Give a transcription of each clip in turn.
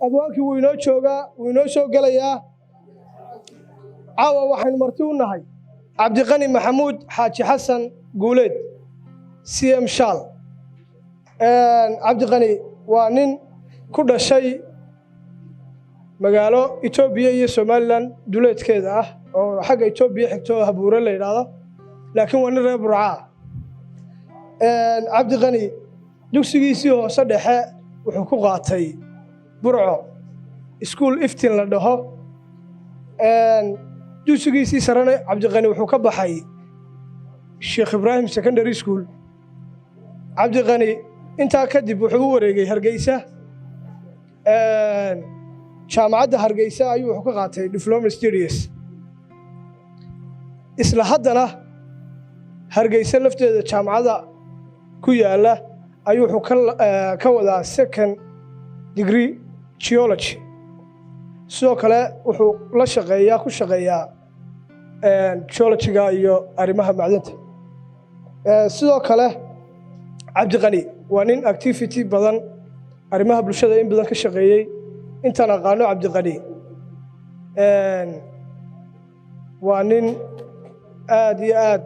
abwaankii wuu inoo joogaa wuu inoo soo gelayaa caawa waxaynu marti u nahay cabdiqani maxamuud xaaji xasan guuleed cm shaal cabdiqani waa nin ku dhashay magaalo Itoobiya iyo Somaliland duleedkeeda ah oo xagga Itoobiya xigto habuure la yiraahdo laakiin waa nin reer Burca cabdiqani dugsigiisii hoose dhexe wuxuu ku qaatay Burco school iftiin la dhaho dugsigiisii sarana cabdiqani wuxuu ka baxay Sheikh Ibrahim Secondary School cabdiqani intaa kadib wuxuu u wareegay Hargeysa jaamacadda Hargeysa ayuu wuxuu ka qaatay diploma studies isla haddana Hargeysa lafteeda jaamacadda ku yaala ayuu wuxuu ka wadaa second degree geology sidoo kale wuxuu la shaqeeyaa ku shaqeeyaa geology-ga iyo arrimaha macdanta sidoo kale cabdiqani waa nin activity badan arrimaha bulshada in badan ka shaqeeyay intaan aqaano cabdiqani waa nin aad iyo aad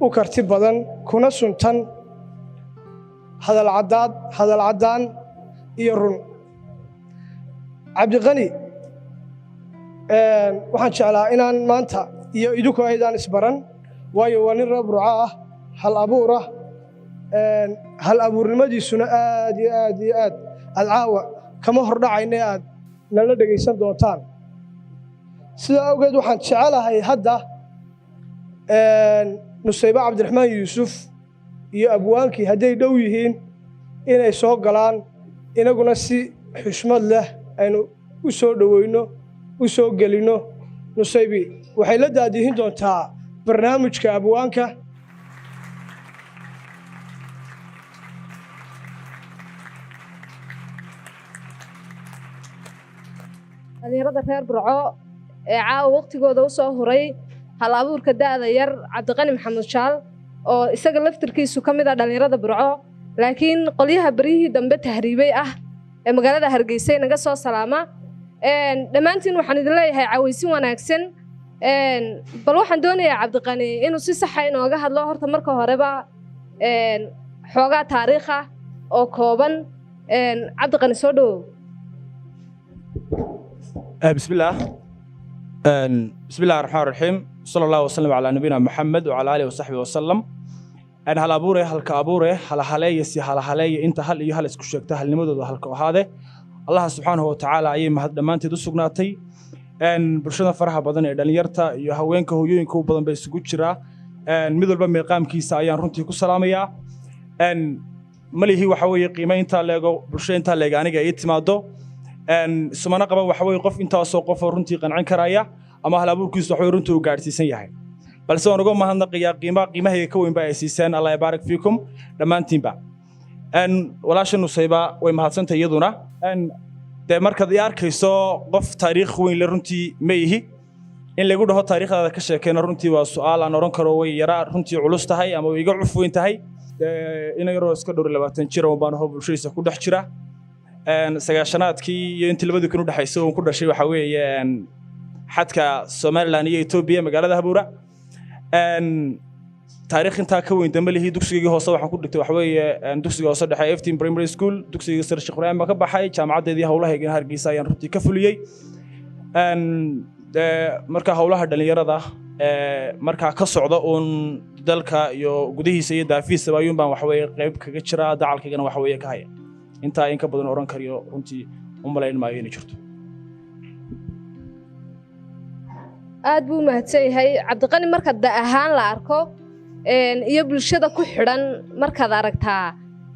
u karti badan kuna suntan hadal caddaan iyo run cabdiqani waxaan jeclaa inaan maanta iyo idinku aydaan isbaran waayo waa nin reer Burca ah hal abuur ah hal abuurnimadiisuna aad iyo aad iyo aad caawa kama hordhacayna aad nala dhageysan doontaan sidaa awgeed waxaan jecelahay hadda Nusayba Cabdiraxmaan Yuusuf iyo abwaankii hadday dhow yihiin inay soo galaan inaguna si xushmad leh aynu u soo dhaweyno u soo gelino Nusaybi waxay la daadihin doontaa barnaamijka abwaanka dhalinyarada reer Burco ee caawa waqtigooda u soo huray hal abuurka daada yar cabdiqani maxamuud shaal oo isaga laftirkiisu ka mid ah dhalinyarada Burco laakiin qolyaha barihii dambe tahriibay ah ee magaalada Hargeysa naga soo salaama dhammaantiin waxaan idin leeyahay caawaysin wanaagsan bal waxaan doonayaa cabdiqani inuu si sax ah inooga hadlo horta marka horeba xoogaa taariikh ah oo kooban cabdiqani soo dhawow بسم الله الرحمن الرحيم صلى الله وسلم على نبينا محمد وعلى آله وصحبه وسلم أنا هل أبوره هل كأبوره هل حلي سي هل حلي أنت هل يهل اسكشكته هل نمدود هل كهذا الله سبحانه وتعالى أي مهد ما أنت دسقناتي أن برشنا فرحة بدن دليرتا يهوينك هوينك بدن بيسكوتشرا أن مدل بمقام كيس أيان رنتي كسلامية أن مليه وحوي قيمين تلاقو برشين تلاقي أنا جاي تمادو سمعنا قبل وحوي قف أنت أسوق فرنتي قنعن كرايا أما هلا بوركيس وحوي رنتي وقارتي سياحين بل سواء نقول ما هندا قيمة هي كوين بقى سيسان الله يبارك فيكم لما أنتم بقى أن ولا شيء نصيبة وما هتصنت يدنا أن ده مركز يار كيسو قف تاريخ وين لرنتي ميه إن اللي يقوله التاريخ هذا كشيء كان رنتي وسؤال أنا رنكروي يرى رنتي علوسته هاي أما يقع فوين تهاي إن يروح سكدور لبعتين شراء وبانه بشيء سكود حشرة أن سجاشنات كي أنت اللي بدك كنود حيسون كل شيء وحوي أن حتى سوماليلاند إثيوبيا مقالة هبورة أن تاريخ أنت كوين دملي هي دكسي هو صباح كل دكتور حوي أن دكسي هو صدق حي إفتين بريمري سكول دكسي يصير شقران ما كبح حي جامعة دي هؤلاء هيجين هرجيسا ينرتي كفليي أن مركا هؤلاء هدلني يرضى مركا كصعدة أون دلك يو جديه سيد في سبايون بان وحوي قريب كجرا دعال كجنا وحوي كهاي أنت إنك بدون أوران كريو أنتي ملاين ما ينشرتو aad buu mahadsan yahay cabdiqani marka ahaan la arko iyo bulshada ku xidhan markaad aragtaa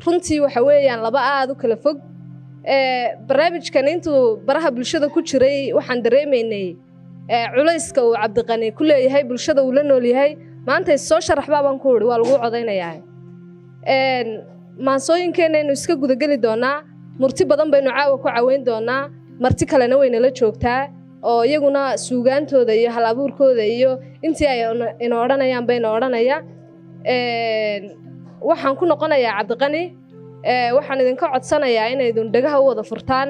runtii waxa weeyaan laba aad u kala fog barnaamijkan intuu baraha bulshada ku jiray waxaan dareemaynay culayska uu cabdiqani ku leeyahay bulshada uu la nool yahay maanta soo sharaxbaa baan ku wiri waa lagu codeynayaa maansooyinkeenaynu iska gudageli doonaa murti badan baynu caawa ku caweyn doonaa marti kalena wayna la joogtaa oo iyaguna suugaantooda iyo hal abuurkooda iyo intii ay ina odhanayaan bayna odhanaya waxaan ku noqonayaa cabdiqani waxaan idinka codsanayaa inaydun dhagaha u wada furtaan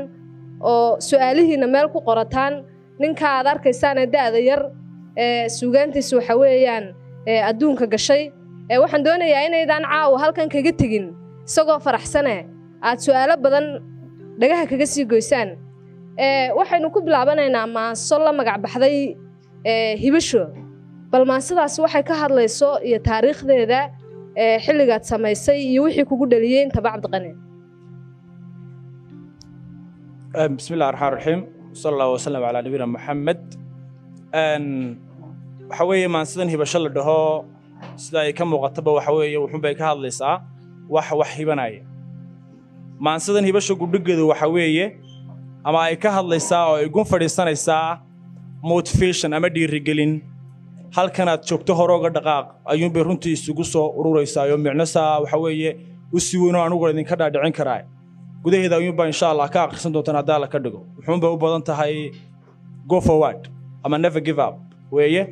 oo su'aalihiina meel ku qorataan ninka aad arkaysaan da'da yar suugaantiisa waxa weeyaan adduunka gashay waxaan doonayaa inaydaan caawa halkan kaga tegin isagoo faraxsane aad su'aalo badan dhagaha kaga sii goysaan waxaynu ku bilaabanaynaa maanso la magac baxday hibasho bal maansadaas waxay ka hadlayso iyo taariikhdeeda xilligaad samaysay iyo wixii kugu dhaliyay intaba Cabdiqani بسم الله الرحمن الرحيم صلى الله وسلم على نبينا محمد وحوي ما نسدن هبشل ده سدا كم وقتبه وحوي وحن بيك هذلسا وحي بناي ما نسدن هبشل قدقده وحوي أما أي كهذلسا أو يكون فريسان إسا motivation أما دي رجلين هل كانت شبته هراء دقاق أيوم بيرونتي سجوسا وروريسا يوم معنسا وحوي وسيونا عنو قردين كذا دعين كراي gudaha ida ayuu baan insha Allah ka akhrisan doontaan hadaa la ka dhigo wuxuu baa u badan tahay go forward ama never give up weeye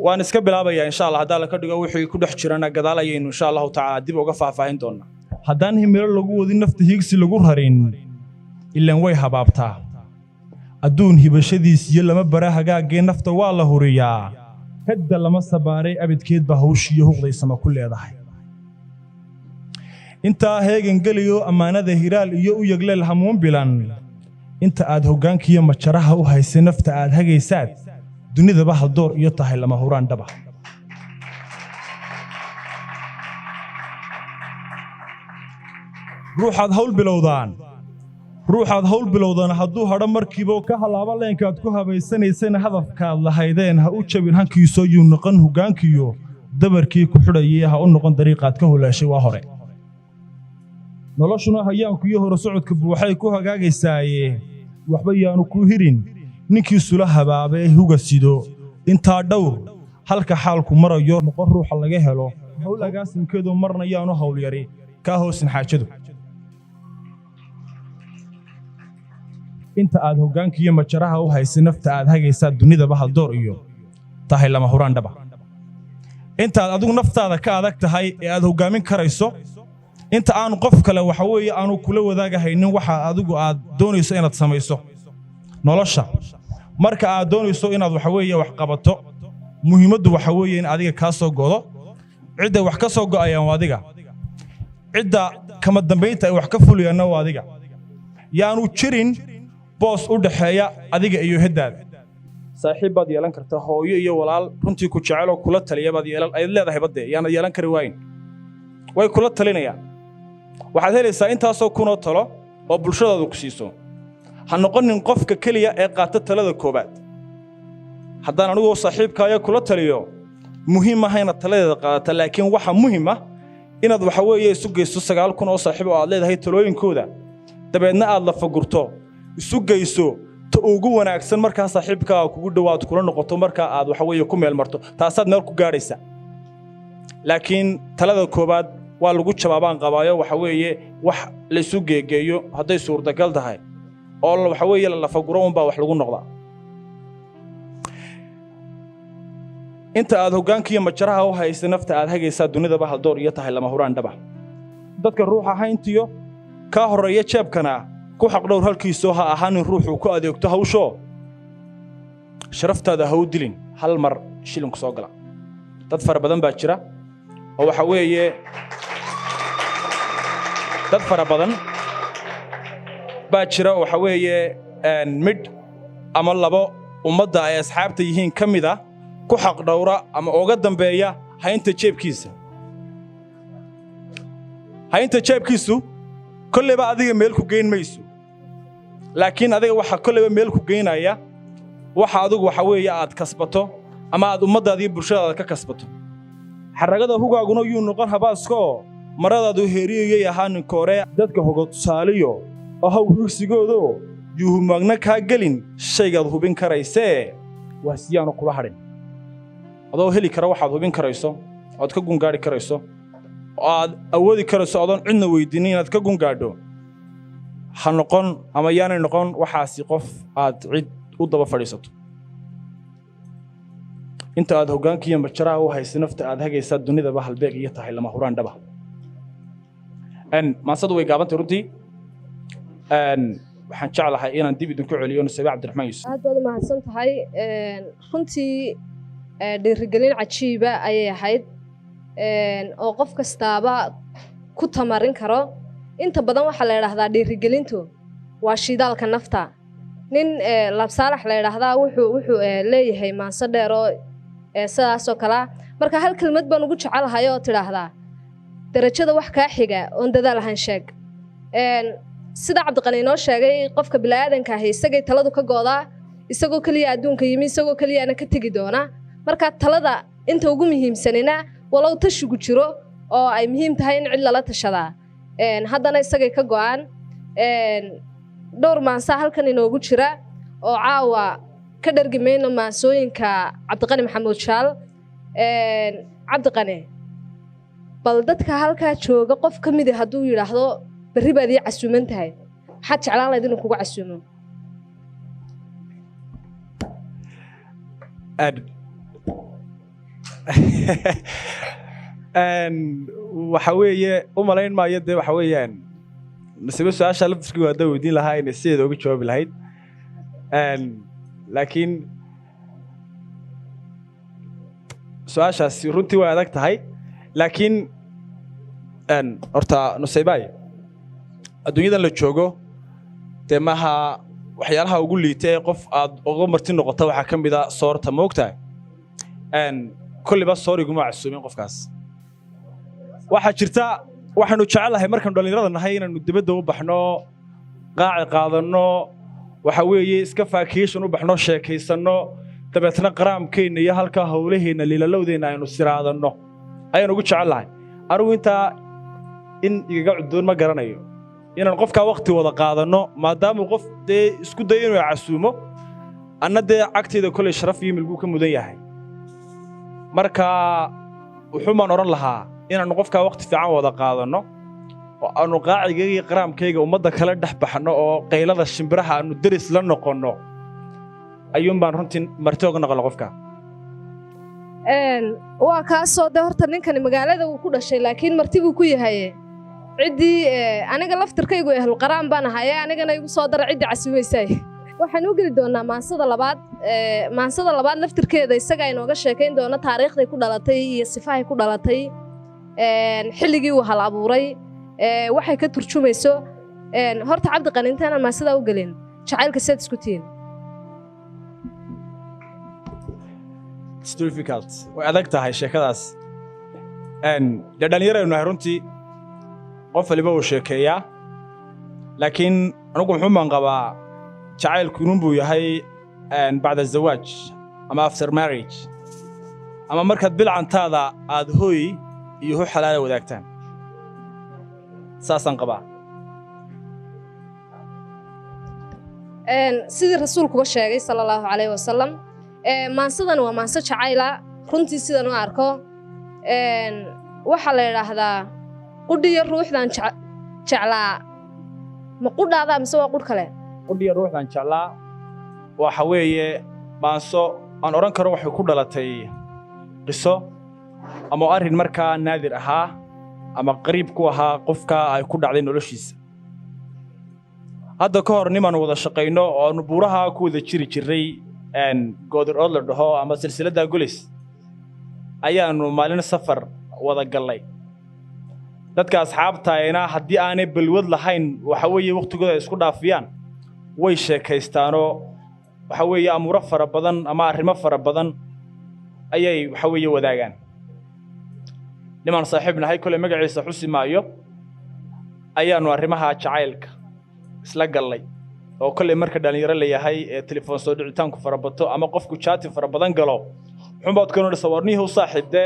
waan iska bilaabaya insha Allah hadaa la ka dhigo wixii ku dhex jirana gadaalayeen insha Allah taala dib uga faahfaahin doona hadaan himilo lagu wadin nafta hiigsi lagu rarin ilaan way habaabtaa adduun hibashadiis iyo lama bara hagaagee nafta waa la huriyaa hadda lama sabaaray abidkeed ba hawshiyo huqdaysama ku leedahay inta heegan galiyo amaanada hiraal iyo u yagleel hamuun bilan inta aad hoggaankiyo majaraha u haysay nafta aad hagaysaad dunidaba hal door iyo tahay lama huraan dhaba ruuxaad hawl bilowdaan hadduu hadho markiiba ka halaaba leenkaad ku habaysanaysana hadafkaad lahaydeen ha u jabin hankiisoo yuu noqon hoggaankiyo dabarkii ku xidhayay ha u noqon dariiqaad ka hulaashay waa hore noloshuna hayaanku iyo hore socodka buuxay ku hagaagaysaaye waxba yaanu ku hirin ninkii sula habaabay huga sido intaa dhowr halka xaalku marayo noqon ruuxa laga helo hawlagaasinkeedu marna yaanu hawl yari ka hoosin xaajadu inta aad hoggaankiyo majaraha u haysay nafta aad hagaysaa dunidaba hal door iyo tahay lama huraan dhaba intaad adigu naftaada ka adag tahay ee aad hoggaamin karayso inta aan qof kale waxa weeye aanu kula wadaagahaynin waxa adigu aad doonayso inaad samayso nolosha marka aad doonayso inaad waxa weeye wax qabato muhiimaddu waxa weeye in adiga ka soo go'do cidda wax ka soo go'ayaan waa adiga cidda kama dambeynta ay wax ka fuliyaan waa adiga yaanu jirin boos u dhaxeeya adiga iyo hedaada saaxiib baad yeelan kartaa hooyo iyo walaal runtii ku jecel oo kula taliya baad leedahay badde yaana yeelan kari waayin way kula talinayaan waxaad helaysaa intaasoo kunoo talo oo bulshadaadu ku siiso ha noqonin qofka keliya ee qaata talada koobaad haddaan anigoo saaxiibkaayo kula taliyo muhiim ah inaad taladeeda qaadata laakiin waxa muhiim ah inaad waxa weeye isu geyso 9 kun oo saaxiib oo aad leedahay talooyinkooda dabeedna aad la fagurto isu geyso ta ugu wanaagsan markaa saaxiibkaaga kugu dhawaad kula noqoto markaa aad waxa weeye ku meel marto taasaad meel ku gaaraysaa laakiin talada koobaad waa lagu jawaabaan qabaayo waxa weeye wax la isu geegeeyo haday suurtagal tahay oo waxa weeye la faguro un baa wax lagu noqdaa inta aad hoggaankiyo majaraha u haysay nafta aad hagaysaa dunidaba hal door iyo tahay lama huraan dhaba dadka ruuxa hayntiyo ka horeeya jeebkana ku xaq dhowr halkiisoo ha ahaanin ruuxu ku adeegto hawsho sharaftaada ha u dilin hal mar shilinku soo gala dad fara badan baa jira oo waxa weeye dad fara badan baa jira waxa weeye mid ama labo ummadda ay asxaabta yihiin kamida ku xaq dhowra ama uga dambeeya haynta jeebkiisu kulleba adiga meel ku geyn mayso laakiin adiga waxa kulleba meel ku geynaya waxa adigu waxa weeye aad kasbato ama aad ummaddaada iyo bulshadaada ka kasbato xaragada hugaaguna yuu noqon habaasko maradaadu heeriyay ahaanin koore dadka hogo tusaaliyo oo haw hursigoodo yuu magna ka galin shaygaad hubin karaysee waasiyaano kula hadhin adoo heli kara waxaad hubin karayso ood ka gungaari karayso oo aad awoodi karayso adoon cidna weydiinin inaad ka gungaadho ha noqon ama yaanay noqon waxaasi qof aad cid u daba fadhiisato inta aad hoggaankiyo majaraha u haysay nafta aad hagaysaa dunidaba halbeeg iyo tahay lama huraan dhaba maasadu way gaabantay runtii waxaan jeclahay inaan dib idinku celiyo Nusayba Cabdiraxmaan Yuusuf. aad baad u mahadsan tahay runtii dhiirigelin cajiiba ayay ahayd oo qof kastaaba ku tamarin karo. inta badan waxaa la yidhaahdaa dhiirigelintu waa shidaalka nafta. nin Laab Saalax la yidhaahdaa wuxuu leeyahay maanso dheer oo sidaasoo kale marka hal kelmad baan ugu jecelahay oo tidhaahdaa darajada wax kaa xiga oon dadaal ahaan sheeg. sida Cabdiqani inoo sheegay qofka bilaadanka ah isagay taladu ka goodaa isagoo kaliya adduunka yimi isagoo kaliya ana ka tagi doona. marka talada inta ugu muhiimsanina walow tashigu jiro oo ay muhiim tahay in cid lala tashadaa haddana isagay ka go'an. dhowr maansa halkan inoogu jira oo caawa ka dhargimayna maansooyinka Cabdiqani Maxamuud Shaal. Cabdiqani bal dadka halkaa jooga qof ka mid ah hadduu yidhaahdo berri baad ii casuuman tahay maxaad jeclaan lahayd inuu kugu casuumo? waxa weeye u malayn maayo dee waxa weeyaan nasibo su'aasha laftirkii waa weydiin lahaa inay sideeda uga jawaabi lahayd laakiin su'aashaasi runtii way adag tahay laakiin horta Nusaybay adduunyadan la joogo dee maaha waxyaalaha ugu liitay qof aad uga marti noqoto waxaa ka mid ah soorta moogtahay kulliba sooriguma casuumin qofkaas. waxaa jirta waxaanu jecelahay markaan dhalinyarada nahay inaanu dibadda u baxno qaaci qaadanno waxa weeye iska vacation u baxno sheekaysanno dabeetna qaraamkeena iyo halka hawlaheena liilalowdeena aynu siraadanno ayaan ugu jecelahay. anigu intaa in igaga cudoon ma garanayo inaan qofka waqti wada qaadanno maadaama qof dee isku dayo inuu casuumo anna dee cagteeda kulay sharaf iyo milgu ka mudan yahay. marka wuxuu maan oran lahaa inaanu qofka waqti fiican wada qaadanno oo aanu qaacigayga iyo qaraamkayga ummadda kala dhex baxno oo qaylada shimbiraha aanu deris la noqonno ayuun baan runtii marti uga noqon qofka. waa kaasoo dee horta ninkani magaalada uu ku dhashay laakiin marti buu ku yahay ciddii aniga laftirkaygu ahlu qaraan baan ahaye anigana igu soo dara ciddii casuumaysay. waxaan u geli doonaa maansada labaad laftirkeeda isaga inooga sheekayn doona taariikhday ku dhalatay iyo sifahay ku dhalatay xilligii uu hal abuuray waxay ka turjumayso. horta Cabdiqani intaanaan maansada u gelin jacaylka seed isku tihiin? It's difficult. way adag tahay sheekadaas. dee dhalinyaraynu nahay runtii qof waliba uu sheekeeyaa laakiin anigu muxuu maan qabaa jacaylku inuu buu yahay bacda zawaaj ama after marriage ama markaad bilcantaada aad hooy iyo hu xalaala wadaagtaan saasaan qabaa. sidii rasuulkuba sheegay sallallahu alayhi wasallam maansadan waa maanso jacayla runtii sidan u arko waxaa la yidhaahdaa qudhiyo ruuxdan jeclaa ma qudhaada mise waa qudh kale? qudhiyo ruuxdan jeclaa waxa weeye maanso aan oran karo waxay ku dhalatay qiso ama arrin markaa naadir ahaa ama qariib ku ahaa qofka ay ku dhacday noloshiisa. hadda ka hor nimaan wada shaqayno oo aanu buuraha ku wada jiri jiray goodir ood la dhaho ama silsiladda gulis ayaanu maalin safar wada gallay. dadka asxaabtaayna haddii aanay balwad lahayn waxa weeye waqtigooda isku dhaafiyaan way sheekaystaanoo waxa weeye amuuro fara badan ama arrimo fara badan ayay waxa weeye wadaagaan. nimaan saaxiib nahay kole magaciisa xusi maayo ayaanu arrimaha jacaylka isla gallay oo kole marka dhalinyaro leeyahay ee telefoon soo dhicitaanku farabato ama qofku chatting fara badan galo xumbaad kana sawarnihi u saaxiibde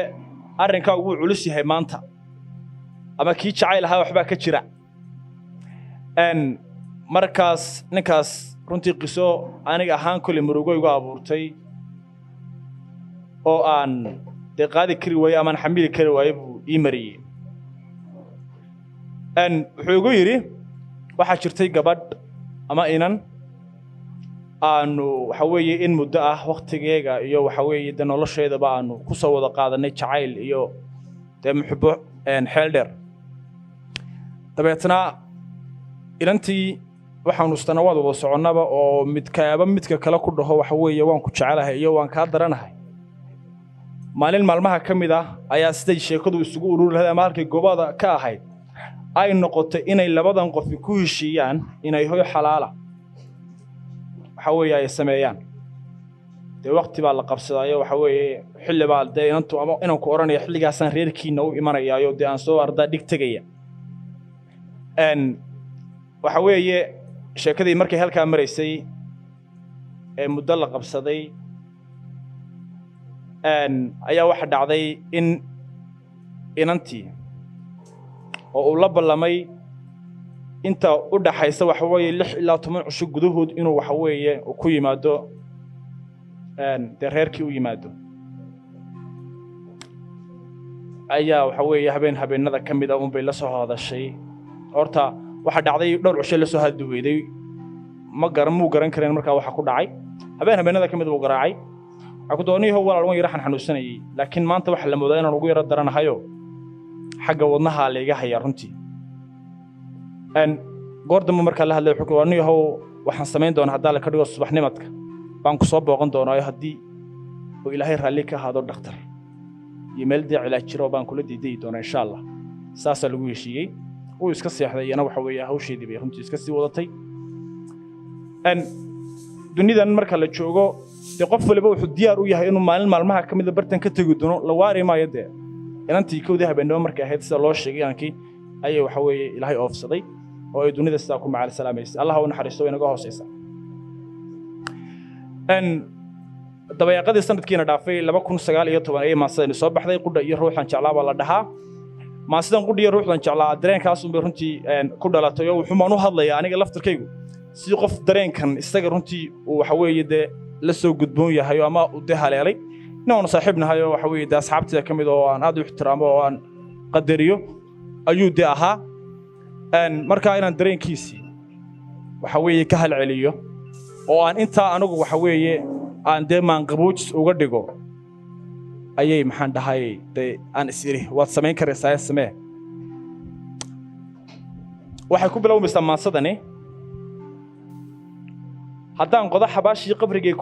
arrinka ugu culus yahay maanta ama kii jacayl ahaa waxba ka jira. markaas ninkaas runtii qiso aniga ahaan kole murugo igu abuurtay oo aan dee qaadi kari waayey amaan xamili kari waayey buu ii mariyey. wuxuu igu yidhi waxaa jirtay gabadh ama inan aanu waxa weeye in muddo ah waqtigeega iyo waxa weeye dee nolosheedaba aanu ku soo wada qaadanay jacayl iyo dee muxubbo xeel dheer. dabeetna inantii waxaanu istanawaad wada soconnaba oo midka kale ku dhaho waxa weeye waan ku jecelahay iyo waan kaa daranahay maalin maalmaha ka mid ah ayaa siday sheekadu isugu ururi lahayd ama halkay goobada ka ahayd ay noqotay inay labadan qof ku heshiiyaan inay hoy xalaala waxa weeye ay sameeyaan dee waqti baa la qabsadaayo waxa weeye xilli baa dee inantu ama inanku oranaya xilligaasaan reerkiina u imanayaayo dee aan soo ardaa dhig tegaya waxa weeye sheekadii markay halkaa maraysay ee muddo la qabsaday ayaa waxa dhacday in inantii oo uu la ballamay inta u dhaxaysa waxa weeye 6 ilaa 10 cisho gudahood inuu waxa weeye ku yimaado dee reerkii u yimaado ayaa waxa weeye habeenada ka mid ah unbay la soo hadashay horta waxa dhacday dhowr cisho la soo hadduweyday muu garan kareen markaa waxa ku dhacay habeenada ka mid uu garaacay waxa ku doonayay walaal waan yara xanuunsanayay laakiin maanta waxa la moodaa inaan ugu yara daranahayo xagga wadnaha la iga haya runtii goordamo markaa la hadlay wuxuu ku doonayay waxaan samayn doonaa haddii la ka dhigo subaxnimadka baan ku soo booqan doonaa haddii oo ilaahay raalli ka ahaado dhakhtar iyo meel cilaaj jiro baan kula diiday doonaa insha Allah saasa lagu heshiiyay oo iska seexday iyana waxa weeye hawsheedii bay runtii iska sii wadatay dunidan marka la joogo de qof waliba wuxuu diyaar u yahay inuu maalmaha ka mid ah bartan ka tagi doono la waari maayo de inantii kowdii habeenimo markay ahayd sida loo sheegay aankii ayay waxa weeye ilaahay oofsaday oo ay dunida sidaa ku macal salaamaysa Allah u naxariisto inaga hooseysa dabayaqadii sanadkiina dhaafay 2019 ay maasadani soo baxday qudha iyo ruuxan jeclaa baa la dhahaa maasidan qudha iyo ruuxan jeclaa dareenkaas un bay runtii ku dhalatay oo wuxuu maanu hadlayaa aniga laftarkaygu si qof dareenkan isaga runtii uu waxa weeye de la soo gudboon yahay ama u de haleelay inaan saaxiibnahay oo waxa weeye de asxaabtida kamid oo aan aad u ixtiraamo oo aan qadariyo ayuu de ahaa markaa inaan dareenkiisii waxa weeye ka halceliyo oo aan intaa anigu waxa weeye aan de maan qaboojis uga dhigo ayay maxaan dhahay de aan isiri waad samayn karaysaa samee waxay ku bilowmaysaa maasadani haddaan qodax xabaashii qabrigay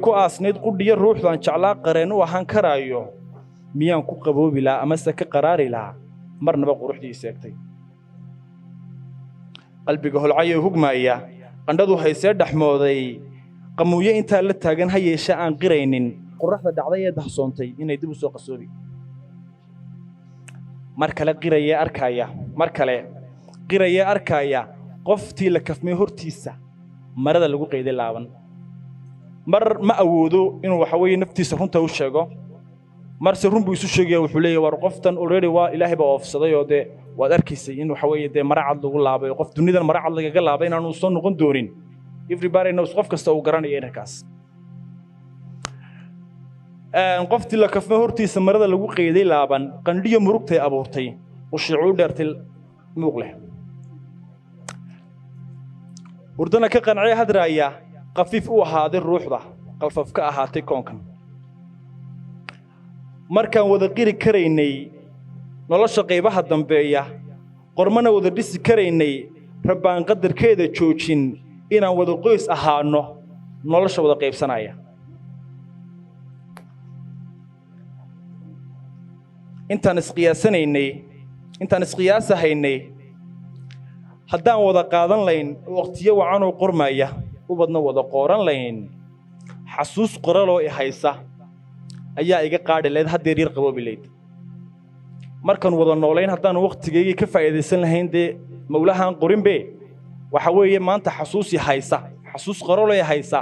ku aasnayd qudhiyo ruuxdan jeclaa qareen u ahaan karaayo miyaan ku qaboobi lahaa amase ka qaraari lahaa marnaba quruxdii seegtay qalbiga holcayay hugmaaya qandhadu haysee dhaxmooday qamuuye intaa la taagan ha yeeshe aan qiraynin qorraxda dhacday ee dahsoontay inay dib u soo qasoobi mar kale qirayee arkaaya qoftii la kafmay hortiisa marada lagu qeyday laaban mar ma awoodo inuu waxa weeye naftiisa runta u sheego marse run buu isu sheegaya wuxuu leeyahay war qoftan already waa ilaahay baa oofsaday oo de waad arkaysay in waxa weeye de maracad lagu laabay qof dunidan maracad lagaga laabay inaanu soo noqon doonin everybody knows qof kasta uu garanayo inakaas qoftii la kafmay hortiisa marada lagu qeyday laaban qandhiyo murugtay abuurtay ushiicuu dheertay muuq leh wardana ka qancay hadraaya qafiif u ahaaday ruuxda qalfaf ka ahaatay koonkan markaan wada qiri karaynay nolosha qaybaha dambeeya qormana wada dhisi karaynay rabbaan qadarkeeda joojin inaan wada qoys ahaano nolosha wada qaybsanaya intaan isqiyaasahaynay haddaan wada qaadan layn waqtiyo wacanoo qormaya ubadna wada qooran layn xasuus qoraloo i haysa ayaa iga qaadhi layd haddeer yar qaboobi layd markaan wada noolayn haddaan waqtigaygii ka faa'iidaysan lahayn dee mawlahaan qorinbe waxa weeye maanta xasuus qoraloo i haysa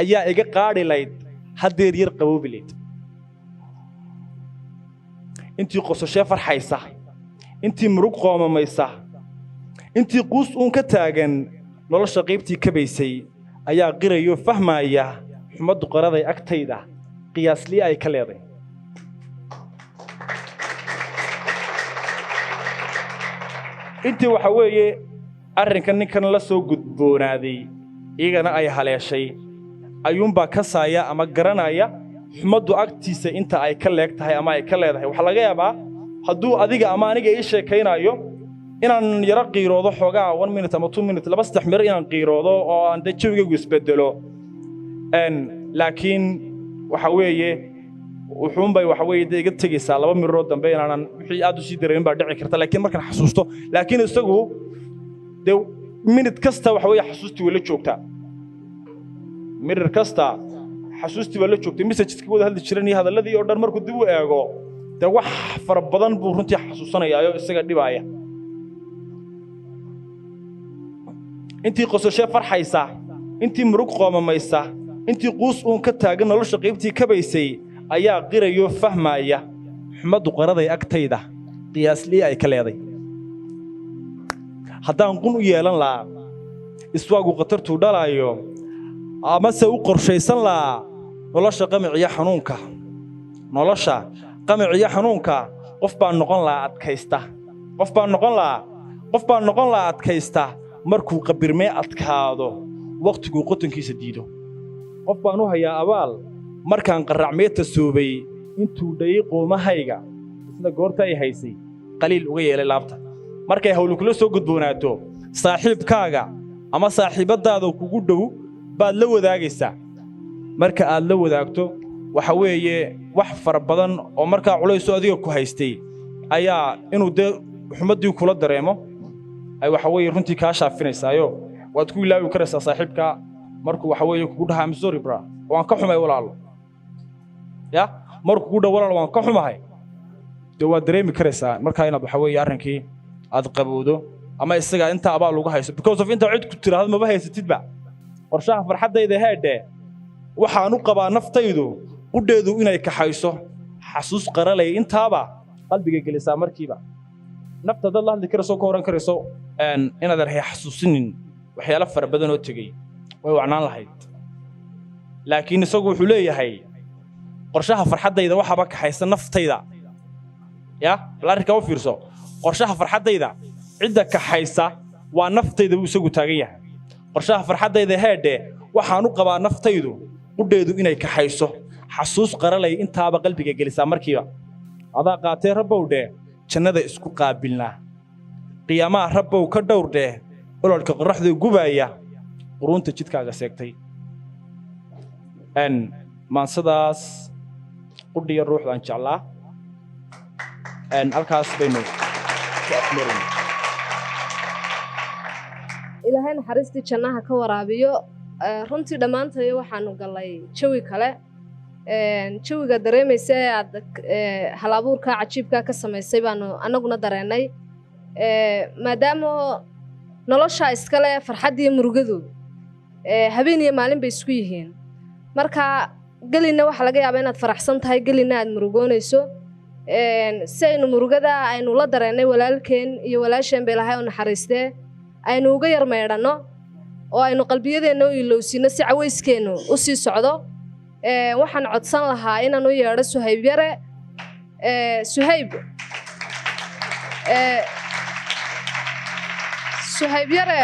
ayaa iga qaadhi layd haddeer yar qaboobi layd intii qosashee farxaysa intii murug qoomamaysa intii quus uun ka taagan nolosha qaybtii kabaysay ayaa qirayo fahmaya xumaddu qoraday agtayda qiyaasli ay ka leeday intii waxa weeye arrinkan ninkan la soo gudboonaaday iyagana ay haleeshay ayuunbaa ka saaya ama garanaya xumaddu agtiisa inta ay ka leeg tahay ama ay ka leedahay waxa laga yaabaa hadduu adiga ama aniga ii sheekaynayo inaan yara qiiroodo xoogaa 1 minute ama 2 minute laba saddex mir inaan qiiroodo oo aan jawigaygu isbedelo laakiin waxa weeye wuxuunbay waxa weeye iga tegaysaa 2 mirood dambe inaan wixii aad u sii dareemin baa dhici karta laakiin markaan xasuusto laakiin isagu de minute kasta waxa weeye xasuustii wala joogtaa mirir kasta xasuustii wala joogtay messageska wada hadli jireen iyo hadalladii oo dhan markuu dib u eego de wax fara badan buu runtii xasuusanayaayo isaga dhibaaya intii qososhe farxaysa intii murug qoomamaysa intii quus uun ka taagan nolosha qaybtii ka baysay ayaa qirayo fahmaya xumadu qaraday agtayda qiyaasli ay ka leeday haddaan qun u yeelan laa iswaagu qatartu dhalayo ama se u qorshaysan laa nolosha qamiciya xanuunka nolosha qamiciya xanuunka qof baan noqon laa adkaysta qof baan noqon laa adkaysta markuu qabirmee adkaado waqtigu qotonkiisa diido qof baan u hayaa abaal markaan qarracmee tasoobay intuu dhayay qoomahayga isla goorta ay haysay qaliil uga yeelay laabta markay hawlu kula soo gudboonaato saaxiibkaaga ama saaxiibadaada kugu dhow baad la wadaagaysaa marka aad la wadaagto waxa weeye wax fara badan oo markaa culays adiga ku haystay ayaa inuu de xumadii kula dareemo ay waxa weeye runtii ka shaafinaysayo waad ku ilaawi karaysaa saaxiibka markuu waxa weeye kugu dhahaa sorry bra waan ka xumay walaalo ya markuu kugu dhaw walaalo waan ka xumahay de waad dareemi karaysaa markaa inaad waxa weeye arrinkii aad qabowdo ama isaga inta abaal lagu hayso because of inta cid ku tiraahdo ma haysatidba qorshaha farxadayda heedhe waxaan u qabaa naftaydu qudheedu inay kaxayso xasuus qaralay intaaba qalbiga gelisaa markiiba nafta dad la hadli karayso ka horan karayso inaad arhay xasuusinin waxyaalo fara badan oo tagay way wacnaan lahayd laakiin isagu wuxuu leeyahay qorshaha farxadayda waxaba kaxaysa naftayda ya balaarka u fiirso qorshaha farxadayda cidda kaxaysa waa naftayda uu isagu taagan yahay qorshaha farxadayda heedhe waxaan u qabaa naftaydu qudheedu inay kaxayso xasuus qaralay intaaba qalbiga gelisaa markiiba adaa qaatee rabbow dheh jannada isku qaabilnaa qiyaamaha rabbow ka dhowr dheh ololka qorraxda gubaaya qurunta jidkaaga seegtay maansadaas qudhiya ruuxdaan jeclaa halkaas baynu ku afmarin ilaahay naxariistii jannaha ka waraabiyo runtii dhammaantayo waxaanu galay jawi kale jawiga dareemaysa ee aad hal-abuurka cajiibka ka samaysay baanu annaguna dareennay maadaama nolosha iskale farxaddiiyo murugadu habeen iyo maalin bay isku yihiin marka gelina waxaa laga yaabaa inaad faraxsan tahay gelina aad murugoonayso si aynu murugada aynu la dareennay walaalkeen iyo walaasheen bay lahay oo naxariistee aynu uga yar meedhanno oo aynu qalbiyadeenna u ilowsiinno si cawayskeennu u sii socdo waxaan codsan lahaa inaan u yeedho Suhayb yare Suhayb yare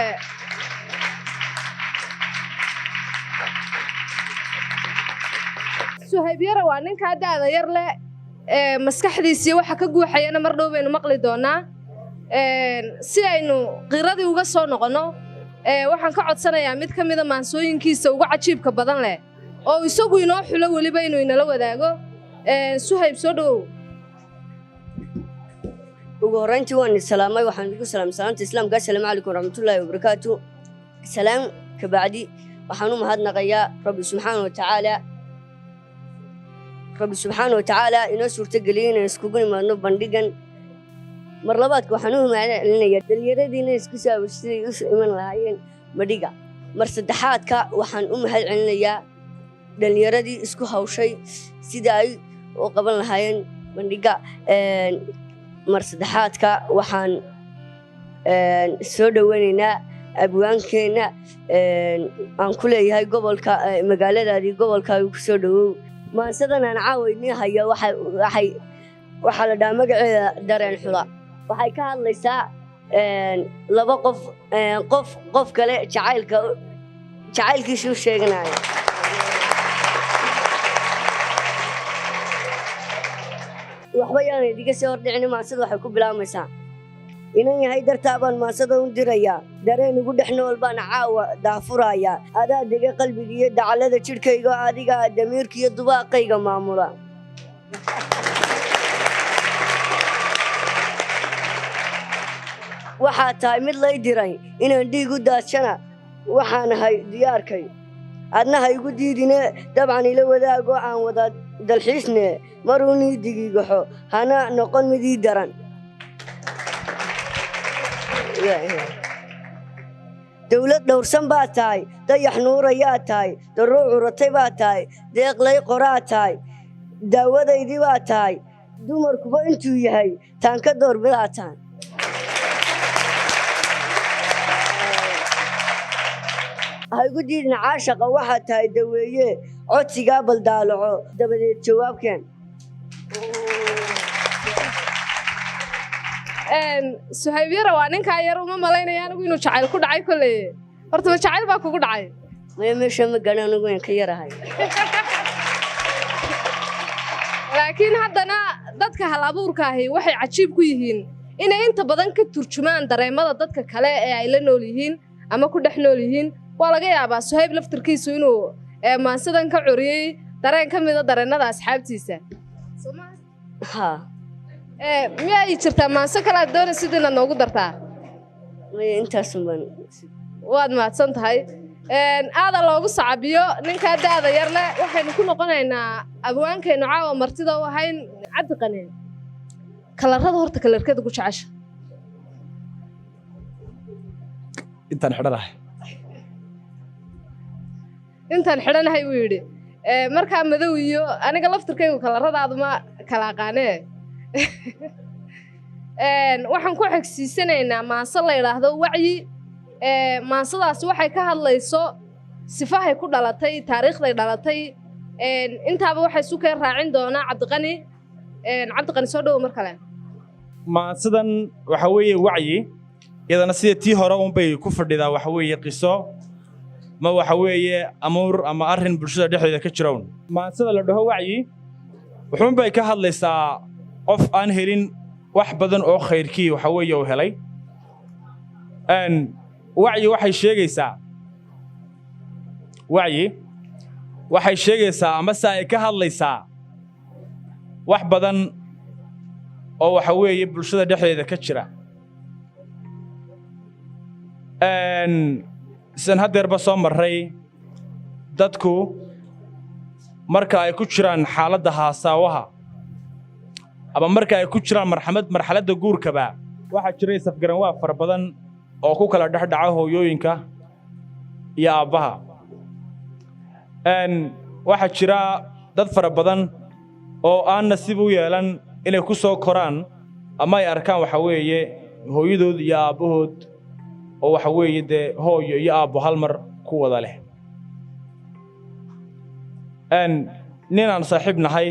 Suhayb yare waa ninka da'da yar leh maskaxdiisa waxa ka guuxayana mar dhow baynu maqli doonaa si aynu qiradii uga soo noqono waxaan ka codsanayaa mid ka mid ah maansooyinkiisa ugu cajiibka badan leh oo isagu inoo xulo waliba inuu inala wadaago Suhayb soo dhawow ugu horeyntii waan salaamay waxaan ugu salaamay salaanta islaamka assalaamu calaykum waraxmatullaahi wabarakaatuh salaam ka bacdi waxaan u mahadnaqayaa rabbi subxaanahu wa tacaala inoo suurtageliyay inaan iskugu nimaadno bandhigan mar labaadka waxaan u mahadcelinayaa dhalinyaradiina isku siday u iman lahaayeen madhiga mar saddexaadka waxaan u mahadcelinayaa dhalinyaradii isku hawshay sida ay u qaban lahaayeen bandhiga mar saddexaadka waxaan soo dhoweynaynaa abwaankeenna aan ku leeyahay gobolka magaaladaadii gobolkaaga ku soo dhowow maansadan aan caawaynii haya waxaa la dhahaa magaceeda dareen xula waxay ka hadlaysaa laba qof kale jacaylkiisuu sheeganaya waxba yaana idiga soo hordhicin maansada waxay ku bilaabmaysaa inan yahay dartaa baan maansada u dirayaa dareen igu dhex nool baan caawa daafurayaa adaa dega qalbiga iyo dacallada jidhkayga adigaa damiirka iyo dubaaqayga maamula waxaa tahay mid lay diray inaan dhiig u daadshana waxaan ahay diyaarkay adna ha igu diidine dabcan ila wadaago aan wada dalxiisne maruu nii digigaxo hana noqon mid ii daran dawlad dhowrsan baa tahay dayax nuurayaa tahay darruu curatay baa tahay deeqlay qoraa tahay daawadaydii baa tahay dumarkuba intuu yahay taan ka doorbidaa tahay ha igu diidna caashaqa waxaa tahay daweeye codsigaa baldaalaco dabadeed jawaabkeen suhayb yara waa ninkaa yar uma malaynaya anigu inuu jacayl ku dhacay kolley horta ma jacayl baa kugu dhacay maya meesha ma garan anigu waan ka yarahay laakiin haddana dadka hal abuurka ahi waxay cajiib ku yihiin inay inta badan ka turjumaan dareemada dadka kale ee ay la nool yihiin ama ku dhex nool yihiin waa laga yaabaa suhayb laftirkiisu inuu maansadan ka curiyey dareen ka mida dareennada asxaabtiisa haa miyaa ii jirtaa maanso kale aad doonaysid inaad noogu dartaa maya intaasun baan waad mahadsan tahay aada loogu sacabiyo ninkaa da'da yar leh waxaynu ku noqonaynaa abwaankaynu caawa martida u ahayn cabdi qani kalarrada horta kalarkeeda ku jecesha intaan xidhanahay intaan xidhanahay wuu yidhi markaa madow iyo aniga laftirkaygu kalarradaadu ma kala aqaanee waxaan ku xigsiisanaynaa maanso la yidhaahdo wacyi maansadaasi waxay ka hadlayso sifahay ku dhalatay taariikhday dhalatay intaaba waxay isu keen raacin doonaa cabdiqani soo dhowo mar kale maansadan waxa weeye wacyi iyadana sida tii hore unbay ku fadhidaa waxa weeye qiso ma waxa weeye amuur ama arrin bulshada dhexdeeda ka jirown maansada la dhaho wacyi wuxuunbay ka hadlaysaa qof aan helin wax badan oo khayrkii waxa weeye uu helay wacyi waxay sheegaysaa amase ay ka hadlaysaa wax badan oo waxa weeye bulshada dhexdeeda ka jira sidan haddeerba soo marray dadku marka ay ku jiraan xaaladda haasaawaha ama marka ay ku jiraan marxaladda guurkaba waxaa jiray safgaranwaa fara badan oo ku kala dhex dhaca hooyooyinka iyo aabbaha waxaa jira dad fara badan oo aan nasiib u yeelan inay ku soo koraan ama ay arkaan waxa weeye hooyadood iyo aabbahood oo waxa weeye dee hooyo iyo aabbo hal mar ku wada leh nin aan saaxiib nahay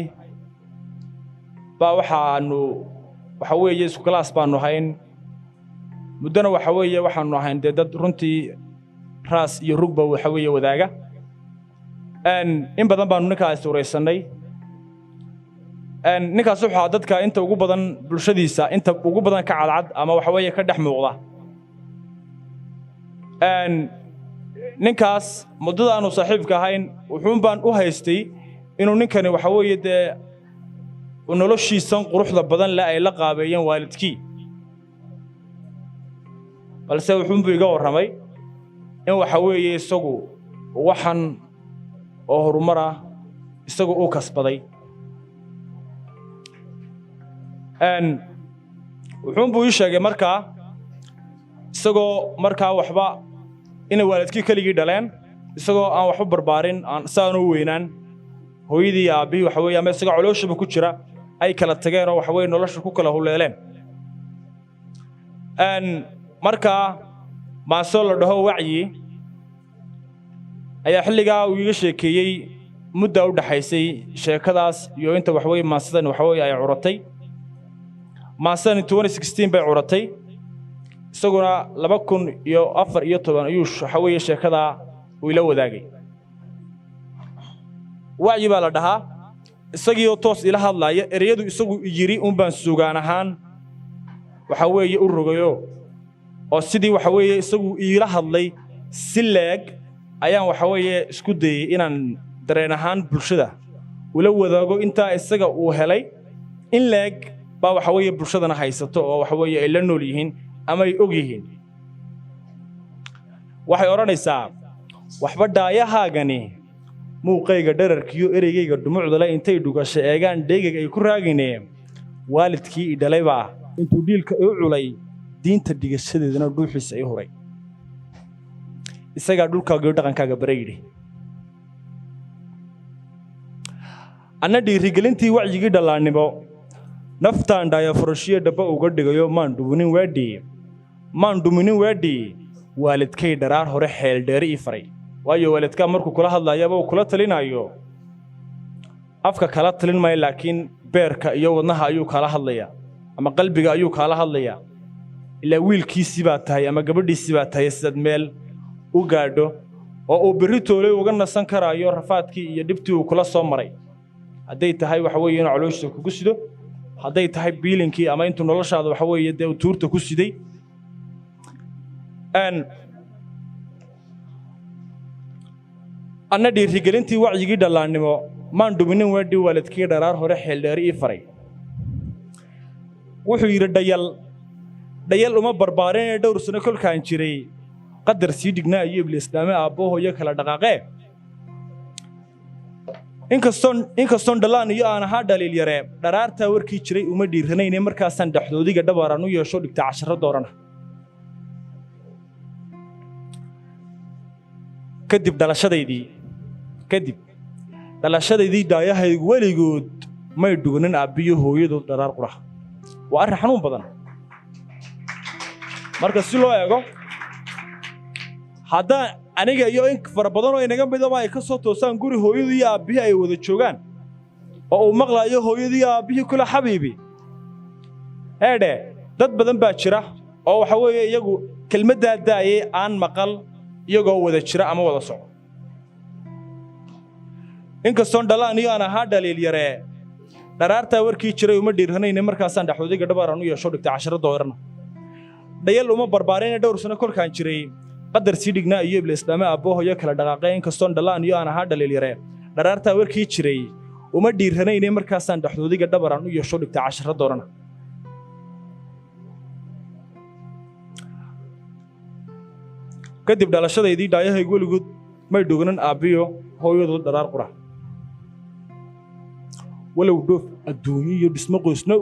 baa waxa weeye isku kalaas baannu ahayn muddana waxa weeye waxaannu ahayn dee dad runtii raas iyo rugba waxa weeye wadaaga in badan baannu ninkaas waraysannay ninkaas wuxuu ahaa dadka inta ugu badan bulshadiisa inta ugu badan ka cadcad ama waxa weeye ka dhex muuqda ninkaas muddada aanu saaxiibka ahayn wuxuun baan u haystay inuu ninkani waxa weeye dee noloshiisan quruxda badan leh ay la qaabeeyeen waalidkii balse wuxuunbuu iga warramay in waxa weeye isagu waxan oo horumar ah isagu uu kasbaday wuxuunbuu ii sheegay markaa isagoo markaa waxba inay waalidkii keligii dhaleen isagoo aan waxba barbaarin aan saanu u weynaan hooyadii iyo aabbihii waxa weeye ama isagoo calooshiba ku jira ay kala tageen oo waxa weeye nolosha ku kala huleeleen markaa maasoo la dhaho wacyi ayaa xilligaa uu iga sheekeeyey mudda u dhaxaysay sheekadaas iyo inta waxa weeye maasadan waxa weeye ay curatay maasadan 2016 bay curatay isaguna 2014 ayuu waxa weeye sheekadaa uu ila wadaagay wacyi baa la dhahaa isagii oo toos ila hadlaaya ereyadu isagu yiri baan sugaan ahaan waxa weeye u rogayo oo sidii waxa weeye isagu iila hadlay si leeg ayaan waxa weeye isku dayay inaan dareen ahaan bulshada ula wadaago inta isaga uu helay in leeg baa waxa weeye bulshadana haysato oo waxa weeye ay la nool yihiin ama ay og yihiin waxay oranaysaa waxba dhaayahaagani muuqayga dhararkiyo ereygayga dhumucda la intay dhugashay eegaan dheegag ay ku raagineen waalidkii idhalay baa intuu dhiilka u culay diinta dhigashadeedana dhuuxiisa ay huray isaga dhulkaaga iyo dhaqankaaga bareeyay anna dhiirigelintii wacyigii dhalaanimo naftaan dhaaya furashiye dhaba uga dhigayo maan dhuminin weedhii waalidkay dharaar hore xeel dheeri ii faray waayo waalidka markuu kula hadlayaba uu kula talinayo afka kala talin maayo laakiin beerka iyo wadnaha ayuu kala hadlaya ama qalbiga ayuu kala hadlaya ilaa wiilkiisii baa tahay ama gabadhiisii baa tahay sidad meel u gaadho oo uu berri toolay uga nasan karaayo rafaadkii iyo dhibtii uu kula soo maray hadday tahay waxa weeye inuu calooshiisa kugu sido hadday tahay biilinkii ama intuu noloshaada waxa weeye dee tuurta ku siday anna dhiirigelintii wacyigii dhalaannimo maan dhuminin weedhii waalidkii dharaar hore xeeldheeri ii faray wuxuu yidhi dhayal uma barbaarinee dhowr sano kolkaan jiray qadar sii dhignaa iyo ibliislaame aabbahooyo kala dhaqaaqee inkastoon dhallaan iyo aan ahaa dhaliil yare dharaartaa warkii jiray uma dhiiranayne markaasaan dhexdoodiga dhabaaraan u yeesho dhigta casharo doorana kadib dhalashadaydii daayahaygu weligood may dhuganin aabbiyo hooyadood dharaar qura waa arrin xanuun badan marka si loo eego haddaan aniga iyo in fara badan oo inaga midaba ay ka soo toosaan guri hooyadii iyo aabbihii ay wada joogaan oo uu maqlaayo hooyadii iyo aabbihii kula xabiibi eedhe dad badan baa jira oo waxa weeye iyagu kelmaddaa daayay aan maqal iyagoo wada jira ama wada soco inkastoon dhalaan iyo aan ahaa dhaliil yare dharaartaa warkii jiray uma dhiiranayne markaasaan dhexdoodiga dhabaaraan u yeesho dhigta casharo doorana dhayal uma barbaarinee dhowr sano kolkaan jiray qadar sii dhignaa iyo ibliislaame aabbahooyo kala dhaqaaqee inkastoon dhalaan iyo aan ahaa dhaliil yare dharaartaa warkii jiray uma dhiiranayne markaasaan dhexdoodiga dhabaaraan u yeesho dhigta casharo doorana kadib dhalashadaydii daayahaygu weligood may dhuganin aabbiyo hooyadood dharaar qura walow dhoof adduunyo iyo dhismo qoysna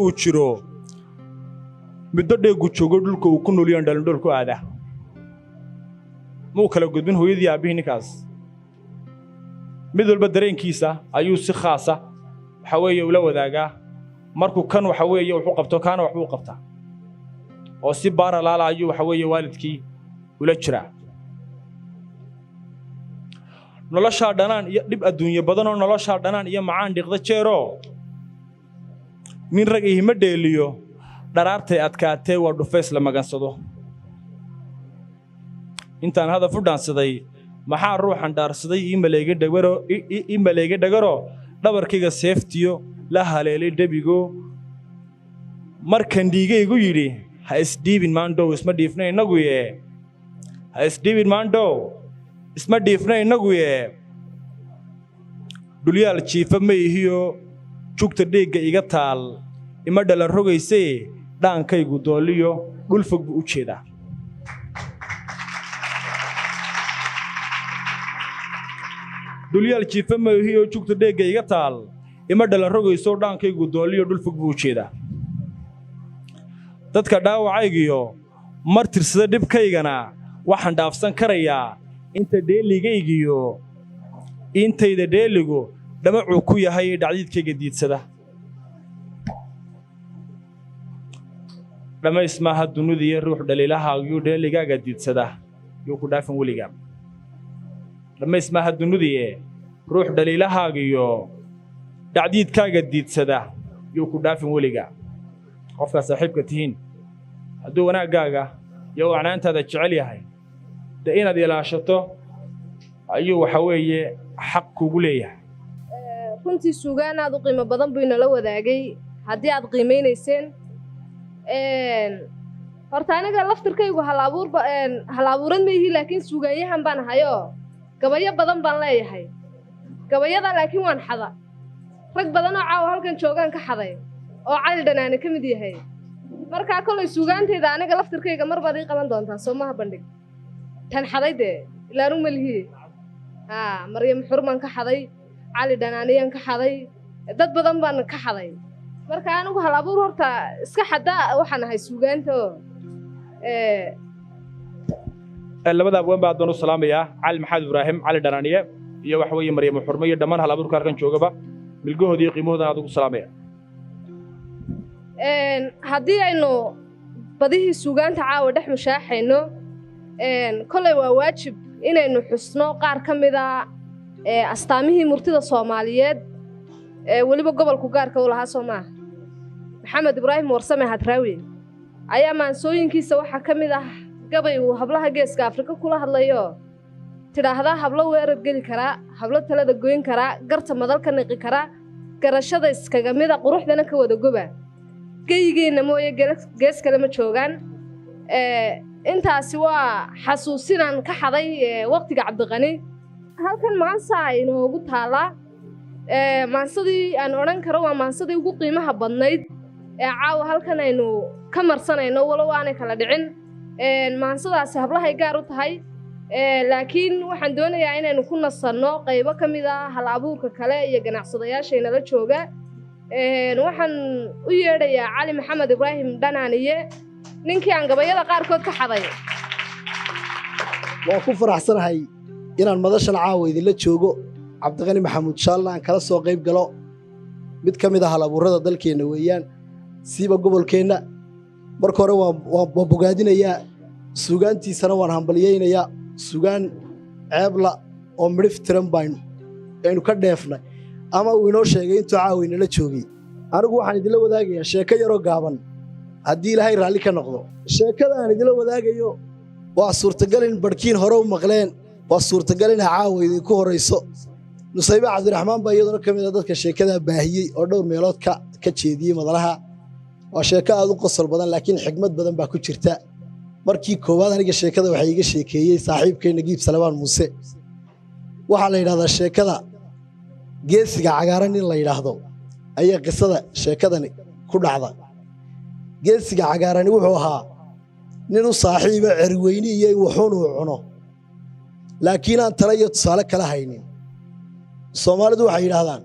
uu jiro middo dheegu joogo dhulka uu ku nooliyaan dhalindhoolku aadaa muu kala gudbin hooyadii aabbihii ninkaas mid walba dareenkiisa ayuu si khaasa waxa weeye ula wadaagaa markuu kan waxa weeye wuxuu qabto kaana waxbuu qabtaa oo si baaralaala ayuu waxa weeye waalidkii ula jiraa noloshaa dhanaan iyo dhib adduunye badan oo noloshaa dhanaan iyo macaan dhiqda jeeroo nin rag ihima dheeliyo dharaartay adkaatee waa dhufays la magansado intaan hadaf u dhaansaday maxaa ruuxan dhaarsaday ii maleega dhagaro dhabarkayga seeftiyo la haleelay debigo markan dhiigaygu yidhi ha isdhiibin maandhow isma dhiifna innaguye ha isdhiibin maandhow isma dhiifna innaguye dhulyaal jiifa ma ihiyo jugta dheegga iga taal ima dhalan rogaysee dhaankaygu dooliyo dhul fog buu u jeedaa dhulyaal jiifa ma ihiyo jugta dheegga iga taal ima dhalan rogayso dhaankaygu dooliyo dhul fog buu u jeedaa dadka dhaawacaygiyo mar tirsada dhibkaygana waxaan dhaafsan karayaa inta dheeligaygiyo intayda dheeligu dhamacuu ku yahay ee dhacdiidkayga diidsada dhammays maaha dunidiiyo ruux dhaliilahaagiyo dheeligaaga diidsada yuu ku dhaafin weligaa dhammays maaha dunidiie ruux dhaliilahaagiyo dhacdiidkaaga diidsada yuu ku dhaafin weligaa qofkaa saaxiibka tihiin hadduu wanaaggaaga iyo wacnaantaada jecel yahay dee inaad ilaashato ayuu waxa weeye xaq kugu leeyahay runtii suugaan aad u qiimo badan buu inala wadaagay haddii aad qiimeynayseen horta aniga laftirkaygu hal abuuran ma yihi laakiin suugaanyahan baan ahayoo gabayo badan baan leeyahay gabayada laakiin waan xada rag badan oo caawa halkan joogaan ka xaday oo cali dhanaane ka mid yahay markaa kolay suugaantayda aniga laftirkayga mar baad ii qaban doontaa soo maha bandhig tan xaday dee ilaanu malihii maryam xurmaan ka xaday cali dhanaaniyaan ka xaday dad badan baan ka xaday marka anigu hal abuur horta iska xada waxaan ahay suugaanta oo labada abwaan baa doon u salaamayaa cali maxamed ibraahim cali dhanaaniye iyo waxa weeye maryam xurmo iyo dhammaan hal abuurka halkan joogaba milgahoodii qiimahoodan aad ugu salaamaya haddii aynu badihii suugaanta caawa dhex mushaaxayno kolay waa waajib inaynu xusno qaar ka mida astaamihii murtida soomaaliyeed weliba gobolku gaarka u lahaa soo maaha maxamed ibraahim warsame hadraawi ayaa maansooyinkiisa waxaa ka mid ah gabay uu hablaha geeska afrika kula hadlayo tidhaahdaa hablo weerar geli karaa hablo talada goyn karaa garta madal ka niqi karaa garashada iskaga mida quruxdana ka wada goba geyigeenna mooye gees kale ma joogaan intaasi waa xasuusinaan ka xaday waqtiga cabdiqani halkan maansa inoogu taallaa maansadii aan odhan karo waa maansadii ugu qiimaha badnayd caawa halkan aynu ka marsanayno walow aanay kala dhicin maansadaasi hablahay gaar u tahay laakiin waxaan doonayaa inaynu ku nasanno qaybo ka mid ah hal abuurka kale iyo ganacsadayaashaynala jooga waxaan u yeedhayaa cali maxamed ibraahim dhanaaniye ninkii aan gabayada qaarkood ka xaday waan ku faraxsanahay inaan madashan caawa idinla joogo cabdiqani maxamuud shaalna aan kala soo qayb galo mid ka mid ah hal abuurada dalkeenna weeyaan siiba gobolkeenna marka hore waan bogaadinayaa suugaantiisana waan hambalyaynayaa suugaan ceebla oo midhif tiran aynu ka dheefnay ama uu inoo sheegay intuu caawa inala joogay anigu waxaan idinla wadaagayaa sheeko yaroo gaaban haddii ilaahay raalli ka noqdo sheekada aan idinla wadaagayo waa suurtagal in barhkiin hore u maqleen waa suurtagal inay caawa idinku horayso nusaybe cabdiraxmaan baa iyaduna ka mid a dadka sheekadaa baahiyey oo dhowr meelood ka jeediyey madalaha waa sheeko aad u qosol badan laakiin xigmad badan baa ku jirta markii koowaad aniga sheekada waxaa iiga sheekeeyey saaxiibkay nagiib salebaan muuse waxaa la yidhahdaa sheekada geesiga cagaaran in la yidhaahdo ayaa qisada sheekadani ku dhacda geesiga cagaarani wuxuu ahaa nin u saaxiiba cerweyni iyo wuxuun uu cuno laakiin aan tala iyo tusaale kala haynin soomaalidu waxay yidhaahdaan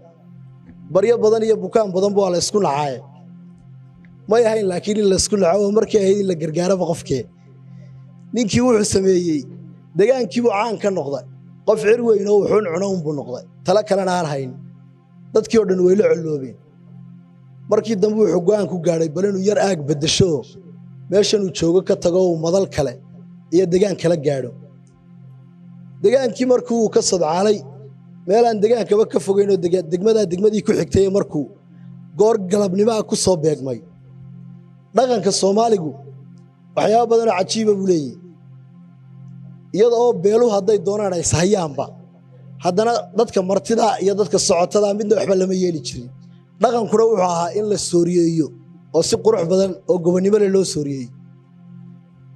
baryo badan iyo bukaan badanba waa la ysku nacaaye may ahayn laakiin in laysku naco oo markii ahayd in la gargaaraba qofkee ninkii wuxuu sameeyey degaankiibuu caan ka noqday qof cirweyn oo wuxuun cuno unbuu noqday tala kalena aan hayn dadkii oo dhan way la colloobeen markii dambe wuxuu go'aan ku gaadhay bal inuu yar aag beddesho meeshanuu joogo ka tago uu madal kale iyo degaan kala gaadho degaankii markii uu ka sodcaalay meelaan degaankaba ka fogaynoo degmadii ku xigtay markuu goor galabnimaa ku soo beegmay dhaqanka soomaaligu waxyaaba badanoo cajiiba buu leeyahy iyada oo beeluhu hadday doonaan ay ishayaanba haddana dadka martida iyo dadka socotada midna waxba lama yeeli jirin dhaqankuna wuxuu ahaa in la sooriyeeyo oo si qurux badan oo gobonnimo leh loo sooriyeeyey